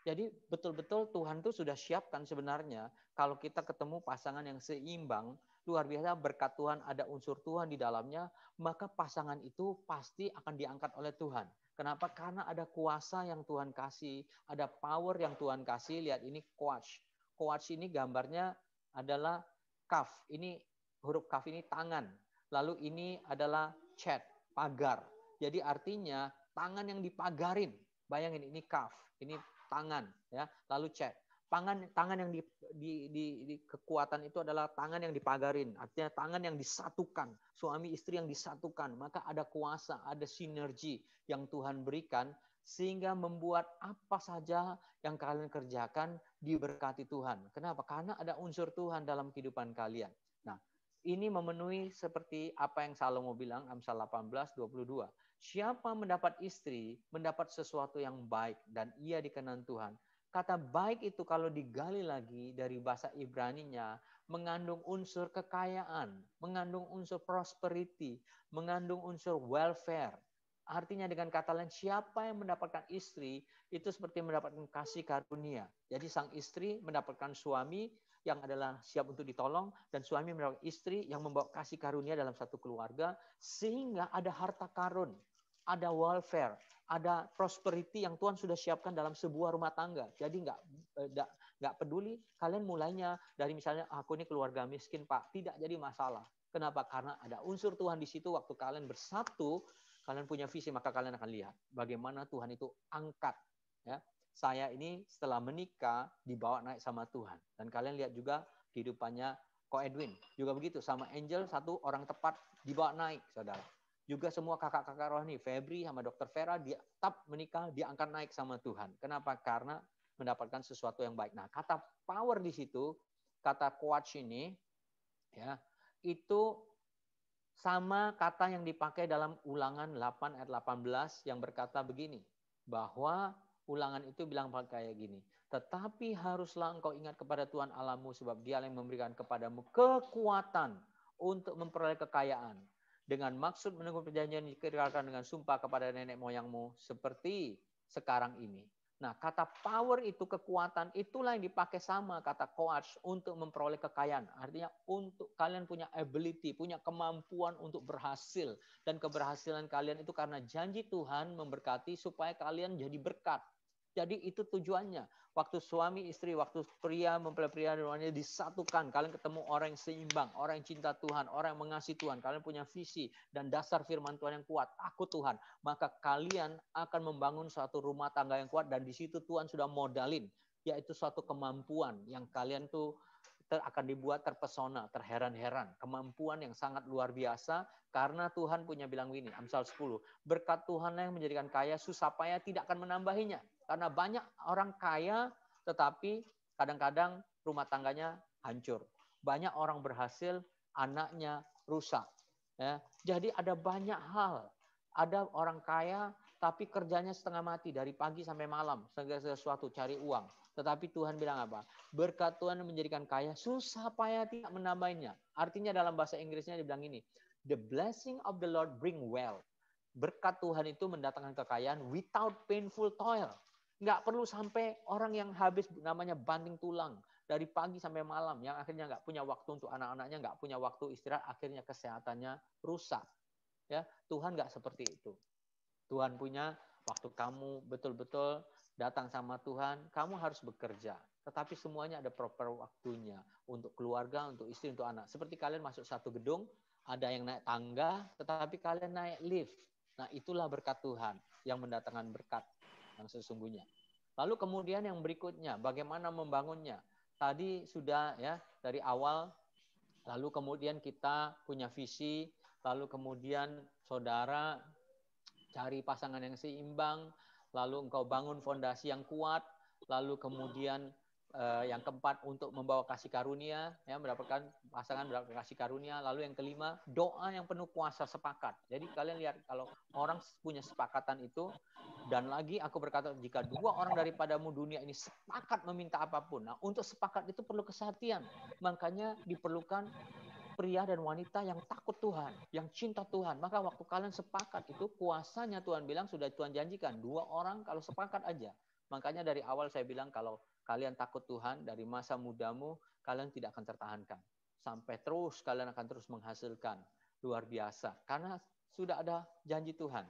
Jadi betul-betul Tuhan tuh sudah siapkan sebenarnya, kalau kita ketemu pasangan yang seimbang, luar biasa berkat Tuhan, ada unsur Tuhan di dalamnya, maka pasangan itu pasti akan diangkat oleh Tuhan. Kenapa? Karena ada kuasa yang Tuhan kasih, ada power yang Tuhan kasih. Lihat ini coach. Coach ini gambarnya adalah kaf. Ini huruf kaf ini tangan. Lalu ini adalah chat, pagar. Jadi artinya tangan yang dipagarin. Bayangin ini kaf, ini tangan, ya. Lalu chat. Tangan yang di kekuatan itu adalah tangan yang dipagarin, artinya tangan yang disatukan, suami istri yang disatukan, maka ada kuasa, ada sinergi yang Tuhan berikan sehingga membuat apa saja yang kalian kerjakan diberkati Tuhan. Kenapa? Karena ada unsur Tuhan dalam kehidupan kalian. Nah, ini memenuhi seperti apa yang Salomo bilang, Amsal 18:22. Siapa mendapat istri, mendapat sesuatu yang baik dan ia dikenan Tuhan. Kata baik itu kalau digali lagi dari bahasa Ibraninya, mengandung unsur kekayaan, mengandung unsur prosperity, mengandung unsur welfare. Artinya dengan kata lain, siapa yang mendapatkan istri, itu seperti mendapatkan kasih karunia. Jadi sang istri mendapatkan suami yang adalah siap untuk ditolong, dan suami mendapatkan istri yang membawa kasih karunia dalam satu keluarga, sehingga ada harta karun, ada welfare, ada prosperity yang Tuhan sudah siapkan dalam sebuah rumah tangga. Jadi nggak peduli kalian mulainya dari misalnya aku ini keluarga miskin Pak, tidak jadi masalah. Kenapa? Karena ada unsur Tuhan di situ. Waktu kalian bersatu, kalian punya visi, maka kalian akan lihat bagaimana Tuhan itu angkat. Ya, saya ini setelah menikah dibawa naik sama Tuhan. Dan kalian lihat juga kehidupannya Ko Edwin juga begitu, sama Angel, satu orang tepat dibawa naik, saudara. Juga semua kakak-kakak rohani, Febri sama Dr. Vera, dia tetap menikah, diangkat naik sama Tuhan. Kenapa? Karena mendapatkan sesuatu yang baik. Nah, kata power di situ, kata coach ini, ya, itu sama kata yang dipakai dalam Ulangan 8 ayat 18 yang berkata begini, bahwa Ulangan itu bilang kayak gini, tetapi haruslah engkau ingat kepada Tuhan Allahmu, sebab Dia yang memberikan kepadamu kekuatan untuk memperoleh kekayaan, dengan maksud menunggu perjanjian yang dikekalkan dengan sumpah kepada nenek moyangmu seperti sekarang ini. Nah, kata power itu, kekuatan, itulah yang dipakai sama kata coach untuk memperoleh kekayaan. Artinya untuk kalian punya ability, punya kemampuan untuk berhasil. Dan keberhasilan kalian itu karena janji Tuhan memberkati supaya kalian jadi berkat. Jadi itu tujuannya. Waktu suami istri, waktu pria mempelai pria dan wanita disatukan, kalian ketemu orang yang seimbang, orang yang cinta Tuhan, orang yang mengasihi Tuhan, kalian punya visi dan dasar firman Tuhan yang kuat, takut Tuhan, maka kalian akan membangun suatu rumah tangga yang kuat, dan di situ Tuhan sudah modalin, yaitu suatu kemampuan yang kalian tuh akan dibuat terpesona, terheran-heran. Kemampuan yang sangat luar biasa karena Tuhan punya bilang begini, Amsal 10, berkat Tuhan yang menjadikan kaya, susah payah tidak akan menambahinya. Karena banyak orang kaya tetapi kadang-kadang rumah tangganya hancur. Banyak orang berhasil, anaknya rusak. Ya, jadi ada banyak hal. Ada orang kaya tapi kerjanya setengah mati dari pagi sampai malam, segala sesuatu cari uang. Tetapi Tuhan bilang apa? Berkat Tuhan menjadikan kaya, susah payah tidak menambahnya. Artinya dalam bahasa Inggrisnya dibilang ini, the blessing of the Lord bring wealth. Berkat Tuhan itu mendatangkan kekayaan without painful toil. Nggak perlu sampai orang yang habis namanya banting tulang dari pagi sampai malam, yang akhirnya nggak punya waktu untuk anak-anaknya, nggak punya waktu istirahat, akhirnya kesehatannya rusak. Ya, Tuhan nggak seperti itu. Tuhan punya waktu kamu betul-betul datang sama Tuhan, kamu harus bekerja. Tetapi semuanya ada proper waktunya. Untuk keluarga, untuk istri, untuk anak. Seperti kalian masuk satu gedung, ada yang naik tangga, tetapi kalian naik lift. Nah, itulah berkat Tuhan yang mendatangkan berkat yang sesungguhnya. Lalu kemudian yang berikutnya, bagaimana membangunnya? Tadi sudah ya dari awal, lalu kemudian kita punya visi, lalu kemudian saudara cari pasangan yang seimbang, lalu engkau bangun fondasi yang kuat, lalu kemudian yang keempat untuk membawa kasih karunia, ya mendapatkan pasangan mendapatkan kasih karunia, lalu yang kelima doa yang penuh kuasa sepakat. Jadi kalian lihat kalau orang punya sepakatan itu, dan lagi aku berkata jika dua orang daripadamu dunia ini sepakat meminta apapun, nah untuk sepakat itu perlu kesehatian, makanya diperlukan pria dan wanita yang takut Tuhan, yang cinta Tuhan. Maka waktu kalian sepakat itu kuasanya Tuhan bilang sudah Tuhan janjikan. Dua orang kalau sepakat aja. Makanya dari awal saya bilang kalau kalian takut Tuhan dari masa mudamu, kalian tidak akan tertahankan. Sampai terus kalian akan terus menghasilkan. Luar biasa. Karena sudah ada janji Tuhan.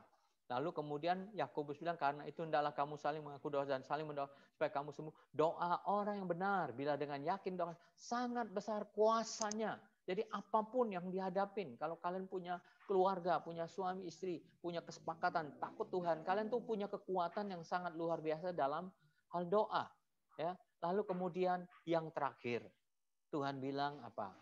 Lalu kemudian Yakobus bilang karena itu hendaklah kamu saling mengaku doa dan saling mendoa supaya kamu sembuh. Doa orang yang benar bila dengan yakin doa sangat besar kuasanya. Jadi apapun yang dihadapin, kalau kalian punya keluarga, punya suami istri, punya kesepakatan, takut Tuhan, kalian tuh punya kekuatan yang sangat luar biasa dalam hal doa. Ya, lalu kemudian yang terakhir, Tuhan bilang apa?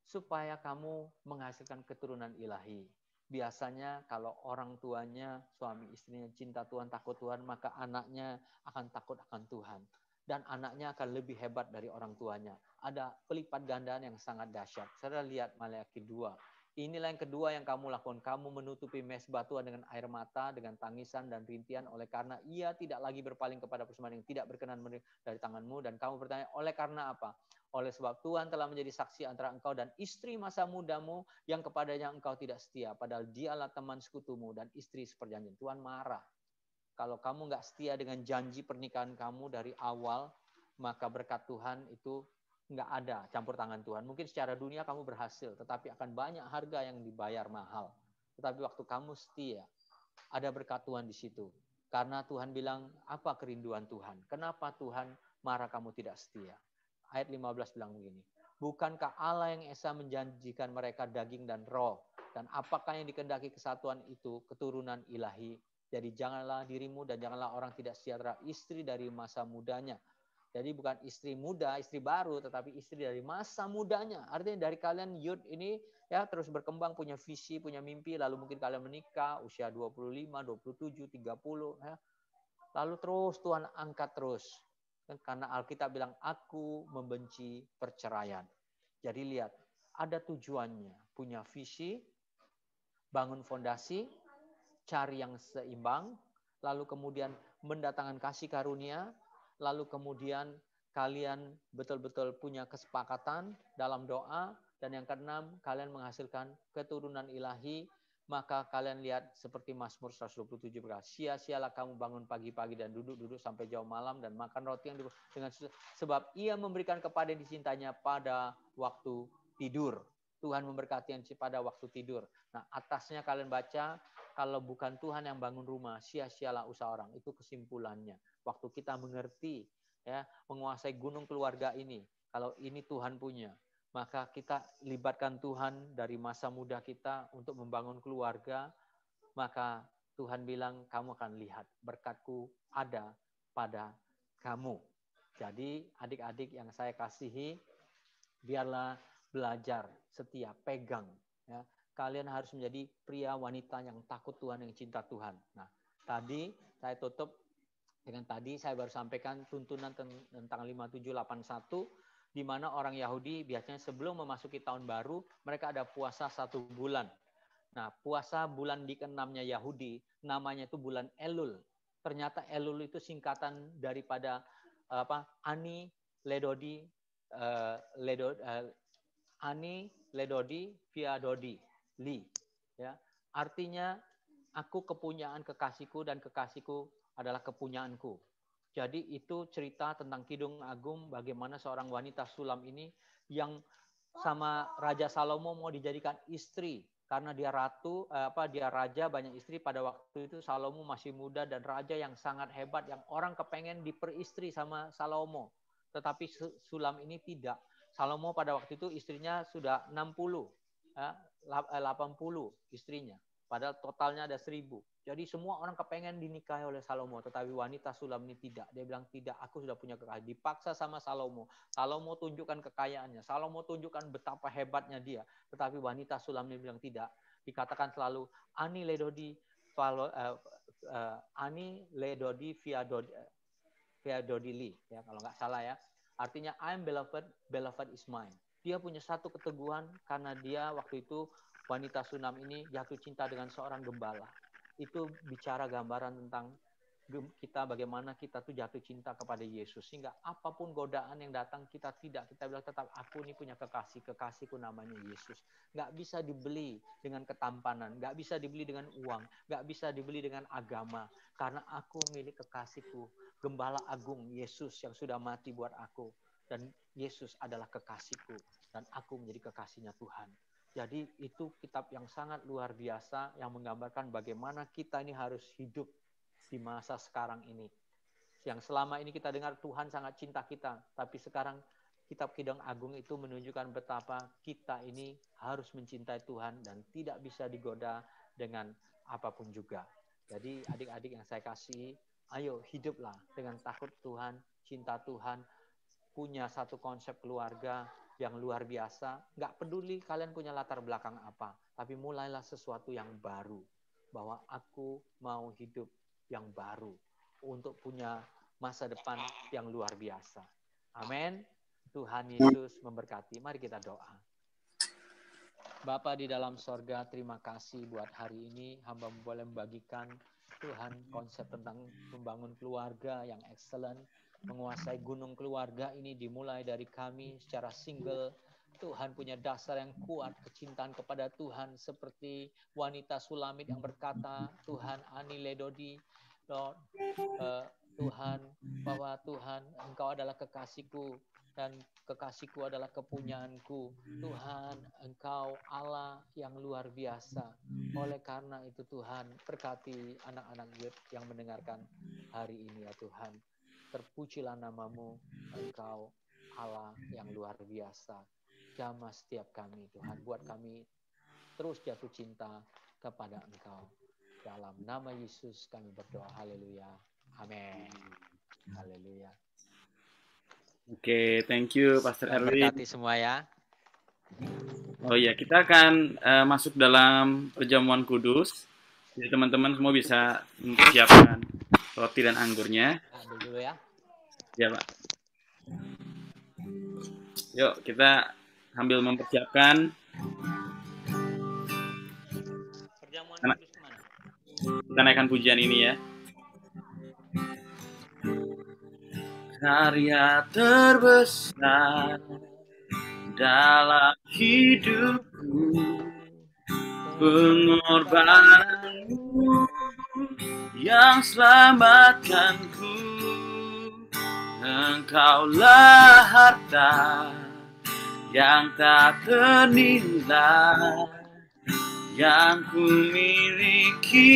Supaya kamu menghasilkan keturunan ilahi. Biasanya kalau orang tuanya, suami istrinya cinta Tuhan, takut Tuhan, maka anaknya akan takut akan Tuhan. Dan anaknya akan lebih hebat dari orang tuanya. Ada pelipat gandaan yang sangat dahsyat. Saudara lihat Maleakhi 2. Inilah yang kedua yang kamu lakukan. Kamu menutupi mezbah Tuhan dengan air mata, dengan tangisan dan rintian, oleh karena ia tidak lagi berpaling kepada persembahan yang tidak berkenan dari tanganmu. Dan kamu bertanya, oleh karena apa? Oleh sebab Tuhan telah menjadi saksi antara engkau dan istri masa mudamu yang kepadanya engkau tidak setia. Padahal dialah teman sekutumu dan istri seperjanjian. Tuhan marah. Kalau kamu nggak setia dengan janji pernikahan kamu dari awal, maka berkat Tuhan itu nggak ada campur tangan Tuhan. Mungkin secara dunia kamu berhasil, tetapi akan banyak harga yang dibayar mahal. Tetapi waktu kamu setia, ada berkat Tuhan di situ. Karena Tuhan bilang, apa kerinduan Tuhan? Kenapa Tuhan marah kamu tidak setia? Ayat 15 bilang begini, bukankah Allah yang esa menjanjikan mereka daging dan roh? Dan apakah yang dikehendaki kesatuan itu keturunan ilahi? Jadi janganlah dirimu dan janganlah orang tidak sejahtera istri dari masa mudanya. Jadi bukan istri muda, istri baru, tetapi istri dari masa mudanya. Artinya dari kalian youth ini ya terus berkembang, punya visi, punya mimpi, lalu mungkin kalian menikah usia 25, 27, 30 ya. Lalu terus Tuhan angkat terus. Karena Alkitab bilang aku membenci perceraian. Jadi lihat, ada tujuannya, punya visi, bangun fondasi, cari yang seimbang, lalu kemudian mendatangkan kasih karunia, lalu kemudian kalian betul-betul punya kesepakatan dalam doa, dan yang keenam, kalian menghasilkan keturunan ilahi, maka kalian lihat seperti Mazmur 127 berkata, sia-sialah kamu bangun pagi-pagi dan duduk-duduk sampai jauh malam dan makan roti yang dengan susah, sebab ia memberikan kepada yang dicintanya pada waktu tidur. Tuhan memberkati yang pada waktu tidur. Nah, atasnya kalian baca, kalau bukan Tuhan yang bangun rumah, sia-sialah usaha orang. Itu kesimpulannya. Waktu kita mengerti, ya, menguasai gunung keluarga ini, kalau ini Tuhan punya, maka kita libatkan Tuhan dari masa muda kita untuk membangun keluarga, maka Tuhan bilang, kamu akan lihat berkatku ada pada kamu. Jadi adik-adik yang saya kasihi, biarlah belajar setia, pegang. Ya. Kalian harus menjadi pria wanita yang takut Tuhan, yang cinta Tuhan. Nah, tadi saya tutup dengan tadi saya baru sampaikan tuntunan tentang 5781, di mana orang Yahudi biasanya sebelum memasuki tahun baru, mereka ada puasa 1 bulan. Nah, puasa bulan di ke-6-nya Yahudi, namanya itu bulan Elul. Ternyata Elul itu singkatan daripada Ani Ledodi, Ani Ledodi Viadodi Li. Ya, artinya aku kepunyaan kekasihku dan kekasihku adalah kepunyaanku. Jadi itu cerita tentang Kidung Agung, bagaimana seorang wanita sulam ini yang sama Raja Salomo mau dijadikan istri karena dia ratu, dia raja banyak istri. Pada waktu itu Salomo masih muda dan raja yang sangat hebat, yang orang kepengen diperistri sama Salomo. Tetapi sulam ini tidak. Salomo pada waktu itu istrinya sudah 60, 80 istrinya. Padahal totalnya ada 1000. Jadi semua orang kepengen dinikahi oleh Salomo. Tetapi wanita sulam ini tidak. Dia bilang, tidak, aku sudah punya kekasih. Dipaksa sama Salomo. Salomo tunjukkan kekayaannya. Salomo tunjukkan betapa hebatnya dia. Tetapi wanita sulam ini bilang tidak. Dikatakan selalu, Ani Ledodi Viadodili. Ya, kalau nggak salah ya. Artinya, I'm beloved, beloved is mine. Dia punya satu keteguhan karena dia waktu itu wanita Sunam ini jatuh cinta dengan seorang gembala. Itu bicara gambaran tentang kita, bagaimana kita tuh jatuh cinta kepada Yesus. Sehingga apapun godaan yang datang, kita tidak. Kita bilang tetap, aku ini punya kekasih. Kekasihku namanya Yesus. Nggak bisa dibeli dengan ketampanan. Nggak bisa dibeli dengan uang. Nggak bisa dibeli dengan agama. Karena aku milik kekasihku. Gembala agung Yesus yang sudah mati buat aku. Dan Yesus adalah kekasihku. Dan aku menjadi kekasihnya Tuhan. Jadi itu kitab yang sangat luar biasa yang menggambarkan bagaimana kita ini harus hidup di masa sekarang ini. Yang selama ini kita dengar Tuhan sangat cinta kita, tapi sekarang kitab Kidung Agung itu menunjukkan betapa kita ini harus mencintai Tuhan dan tidak bisa digoda dengan apapun juga. Jadi adik-adik yang saya kasih, ayo hiduplah dengan takut Tuhan, cinta Tuhan, punya satu konsep keluarga yang luar biasa. Nggak peduli kalian punya latar belakang apa, tapi mulailah sesuatu yang baru. Bahwa aku mau hidup yang baru untuk punya masa depan yang luar biasa. Amin. Tuhan Yesus memberkati. Mari kita doa. Bapa di dalam sorga, terima kasih buat hari ini. Hamba boleh membagikan Tuhan konsep tentang membangun keluarga yang excellent. Menguasai gunung keluarga ini dimulai dari kami secara single. Tuhan punya dasar yang kuat, kecintaan kepada Tuhan seperti wanita Sulamit yang berkata, Tuhan Ani Ledodi, Lord, Tuhan, bahwa Tuhan Engkau adalah kekasihku dan kekasihku adalah kepunyaanku. Tuhan, Engkau Allah yang luar biasa. Oleh karena itu Tuhan, berkati anak-anak yang mendengarkan hari ini ya Tuhan. Terpujilah namamu, Engkau Allah yang luar biasa. Jamah setiap kami Tuhan, buat kami terus jatuh cinta kepada Engkau. Dalam nama Yesus kami berdoa, haleluya, amin, haleluya. Oke, thank you Pastor Erwin. Berkati semua ya. Oh iya, kita akan masuk dalam perjamuan kudus. Jadi teman-teman semua bisa mempersiapkan roti dan anggurnya. Ambil dulu ya. Ya, Pak. Yuk, kita sambil mempersiapkan. Perjamuan kudus kemana? Kita naikkan pujian ini ya. Karya terbesar dalam hidupku, pengorbananmu yang selamatkanku. Engkaulah harta yang tak ternilai, yang ku miliki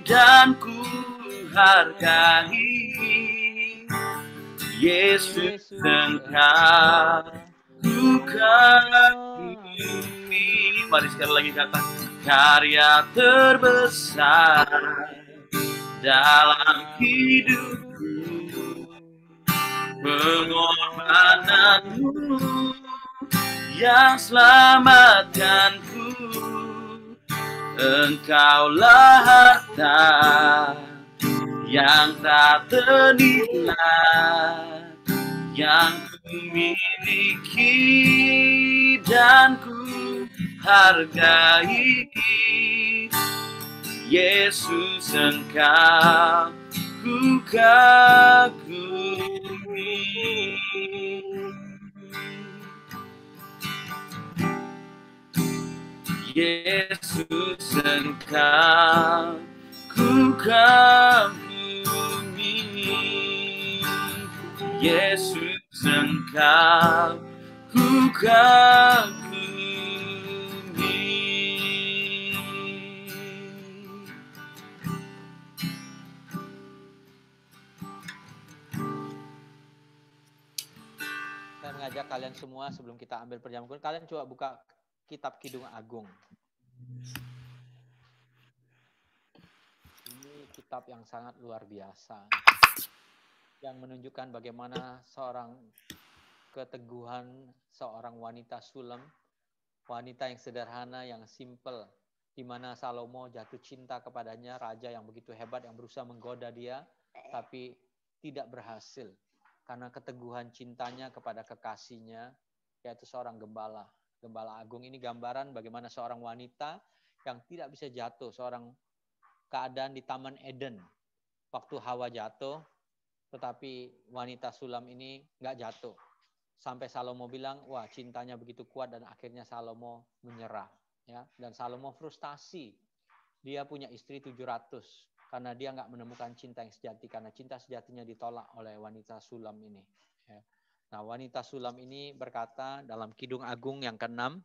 dan ku hargai. Yesus, Engkau kami. Mari sekali lagi kata, karya terbesar dalam hidupku, pengorbananmu yang selamatkanku. Engkaulah harta yang tak ternilai, yang ku miliki dan ku hargai. Yesus, Engkau ku kagumi. Yesus, Engkau ku kagumi. Yesus, Engkau ku kagumi. Saya mengajak kalian semua sebelum kita ambil perjamuan, kalian coba buka kitab Kidung Agung. Ini kitab yang sangat luar biasa, yang menunjukkan bagaimana keteguhan seorang wanita Sulam, wanita yang sederhana, yang simple, di mana Salomo jatuh cinta kepadanya, raja yang begitu hebat yang berusaha menggoda dia, tapi tidak berhasil karena keteguhan cintanya kepada kekasihnya, yaitu seorang gembala. Gembala agung ini gambaran bagaimana seorang wanita yang tidak bisa jatuh, seorang keadaan di Taman Eden waktu Hawa jatuh, tetapi wanita Sulam ini nggak jatuh. Sampai Salomo bilang, wah cintanya begitu kuat, dan akhirnya Salomo menyerah. Ya, dan Salomo frustasi. Dia punya istri 700 karena dia nggak menemukan cinta yang sejati, karena cinta sejatinya ditolak oleh wanita Sulam ini. Ya. Nah, wanita Sulam ini berkata dalam Kidung Agung yang ke-6,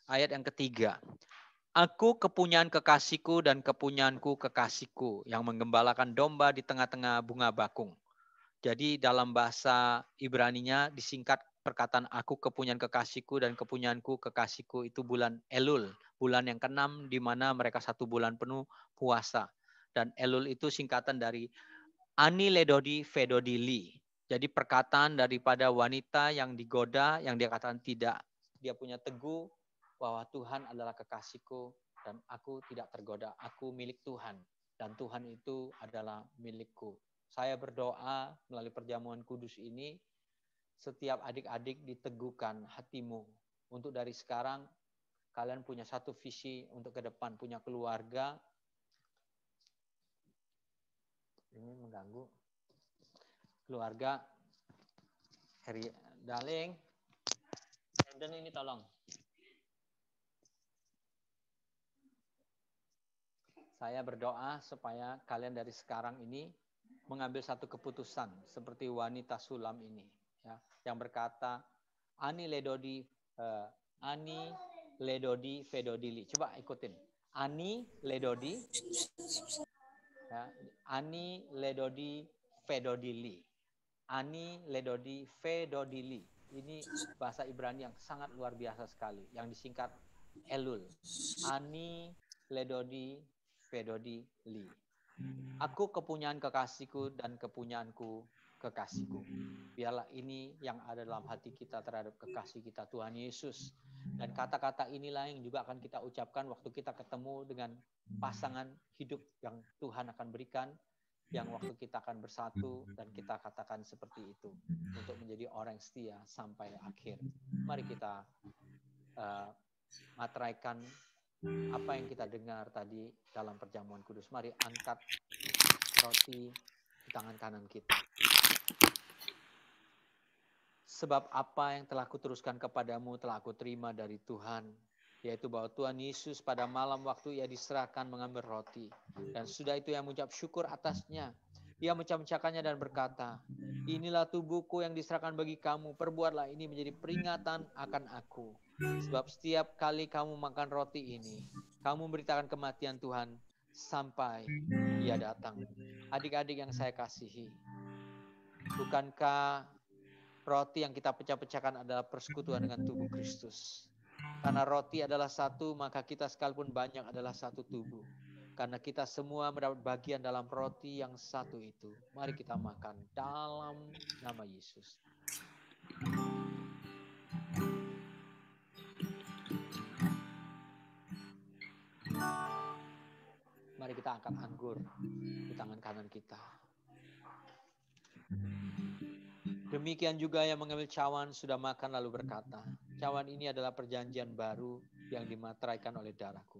ayat yang ketiga. Aku kepunyaan kekasihku dan kepunyaanku kekasihku yang menggembalakan domba di tengah-tengah bunga bakung. Jadi dalam bahasa Ibraninya disingkat perkataan aku kepunyaan kekasihku dan kepunyaanku kekasihku itu bulan Elul. Bulan yang ke-6 di mana mereka 1 bulan penuh puasa. Dan Elul itu singkatan dari Ani Ledodi Fedodili. Jadi perkataan daripada wanita yang digoda, yang dia katakan tidak. Dia punya teguh bahwa Tuhan adalah kekasihku dan aku tidak tergoda. Aku milik Tuhan dan Tuhan itu adalah milikku. Saya berdoa melalui perjamuan kudus ini, setiap adik-adik diteguhkan hatimu. Untuk dari sekarang, kalian punya satu visi untuk ke depan, punya keluarga. Ini mengganggu. Keluarga, Harry, darling, dan ini tolong. Saya berdoa supaya kalian dari sekarang ini mengambil satu keputusan seperti wanita Sulam ini, ya, yang berkata Ani Ledodi Fedodili. Coba ikutin. Ani Ledodi, ya, Ani Ledodi Fedodili. Ani Ledodi Fedodili. Ini bahasa Ibrani yang sangat luar biasa sekali, yang disingkat Elul. Ani Ledodi Fedodili. Aku kepunyaan kekasihku dan kepunyaanku kekasihku. Biarlah ini yang ada dalam hati kita terhadap kekasih kita, Tuhan Yesus. Dan kata-kata inilah yang juga akan kita ucapkan waktu kita ketemu dengan pasangan hidup yang Tuhan akan berikan, yang waktu kita akan bersatu dan kita katakan seperti itu untuk menjadi orang yang setia sampai akhir. Mari kita materaikan apa yang kita dengar tadi dalam perjamuan kudus. Mari angkat roti di tangan kanan kita. Sebab apa yang telah kuteruskan kepadamu telah aku terima dari Tuhan, yaitu bahwa Tuhan Yesus pada malam waktu ia diserahkan mengambil roti, dan sudah itu ia mengucap syukur atasnya. Ia mencam-camkannya dan berkata, inilah tubuhku yang diserahkan bagi kamu, perbuatlah ini menjadi peringatan akan aku. Sebab setiap kali kamu makan roti ini, kamu memberitakan kematian Tuhan sampai ia datang. Adik-adik yang saya kasihi, bukankah roti yang kita pecah-pecahkan adalah persekutuan dengan tubuh Kristus? Karena roti adalah satu, maka kita sekalipun banyak adalah satu tubuh. Karena kita semua mendapat bagian dalam roti yang satu itu. Mari kita makan dalam nama Yesus. Mari kita angkat anggur di tangan kanan kita. Demikian juga yang mengambil cawan sudah makan lalu berkata, cawan ini adalah perjanjian baru yang dimateraikan oleh darahku.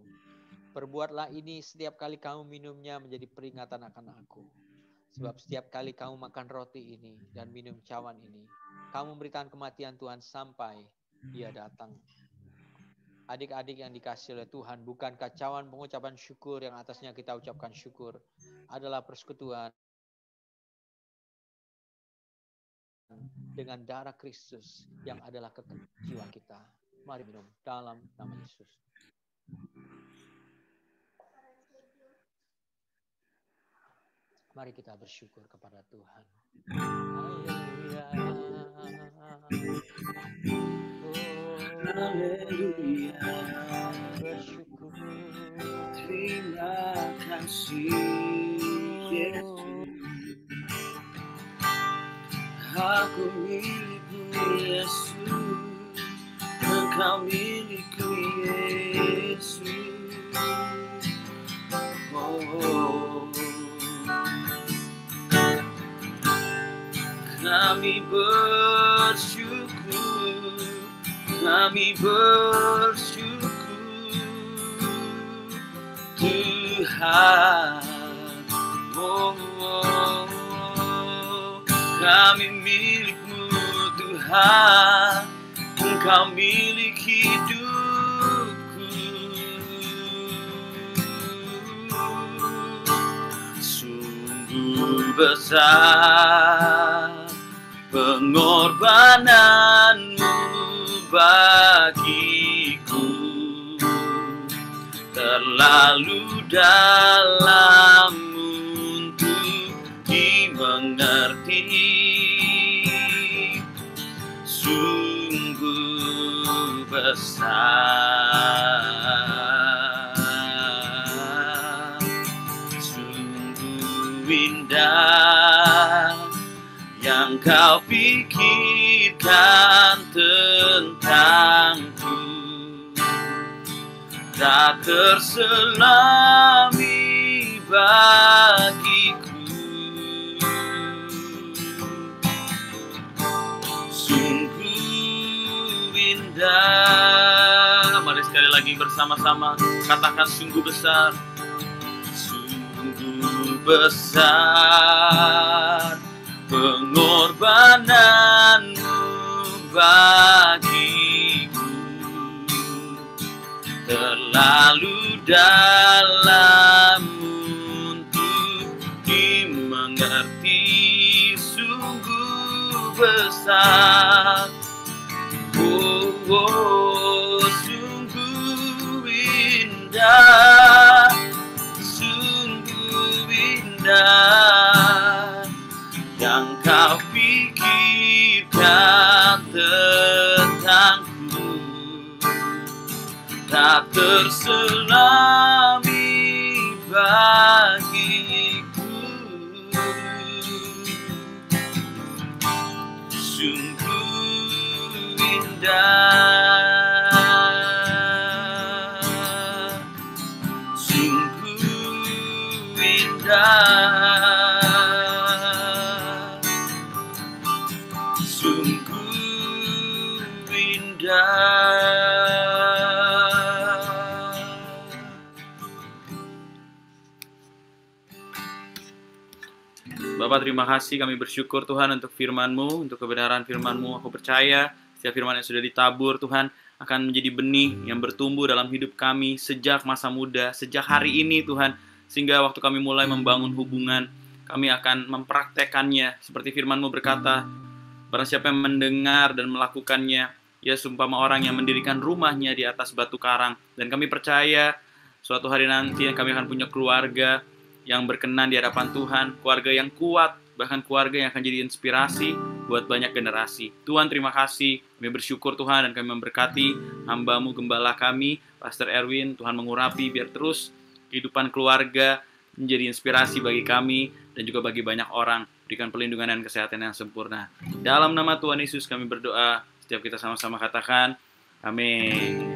Perbuatlah ini setiap kali kamu minumnya menjadi peringatan akan aku. Sebab setiap kali kamu makan roti ini dan minum cawan ini, kamu memberitakan kematian Tuhan sampai Dia datang. Adik-adik yang dikasihi oleh Tuhan, bukankah cawan pengucapan syukur yang atasnya kita ucapkan syukur adalah persekutuan dengan darah Kristus yang adalah kekal jiwa kita. Mari minum dalam nama Yesus. Mari kita bersyukur kepada Tuhan. Haleluya. Haleluya. Bersyukur. Terima kasih Yesus. Aku milikmu Yesus. Engkau milikku Yesus. Oh. Kami bersyukur, Tuhan. Kami milik-Mu Tuhan, Engkau milik hidupku. Sungguh besar pengorbananmu bagiku, terlalu dalam untuk dimengerti. Sungguh besar, sungguh indah yang kau pikirkan tentangku, tak terselami bagiku. Sungguh indah. Mari sekali lagi bersama-sama katakan sungguh besar. Sungguh besar pengorbananmu bagiku, terlalu dalam untuk dimengerti. Sungguh besar, oh, oh, sungguh indah, sungguh indah yang kau pikirkan tentangku, tak terselami bagiku. Sungguh indah, sungguh indah, sungguh indah. Bapak, terima kasih, kami bersyukur Tuhan untuk firman-Mu, untuk kebenaran firman-Mu. Aku percaya setiap firman yang sudah ditabur Tuhan akan menjadi benih yang bertumbuh dalam hidup kami sejak masa muda, sejak hari ini Tuhan, sehingga waktu kami mulai membangun hubungan, kami akan mempraktekannya seperti firman-Mu berkata, barang siapa yang mendengar dan melakukannya, ia seumpama orang yang mendirikan rumahnya di atas batu karang. Dan kami percaya suatu hari nanti kami akan punya keluarga yang berkenan di hadapan Tuhan, keluarga yang kuat, bahkan keluarga yang akan jadi inspirasi buat banyak generasi. Tuhan, terima kasih, kami bersyukur Tuhan, dan kami memberkati hamba-Mu, gembala kami, Pastor Erwin. Tuhan mengurapi biar terus kehidupan keluarga menjadi inspirasi bagi kami dan juga bagi banyak orang. Berikan perlindungan dan kesehatan yang sempurna. Dalam nama Tuhan Yesus kami berdoa, setiap kita sama-sama katakan, amin.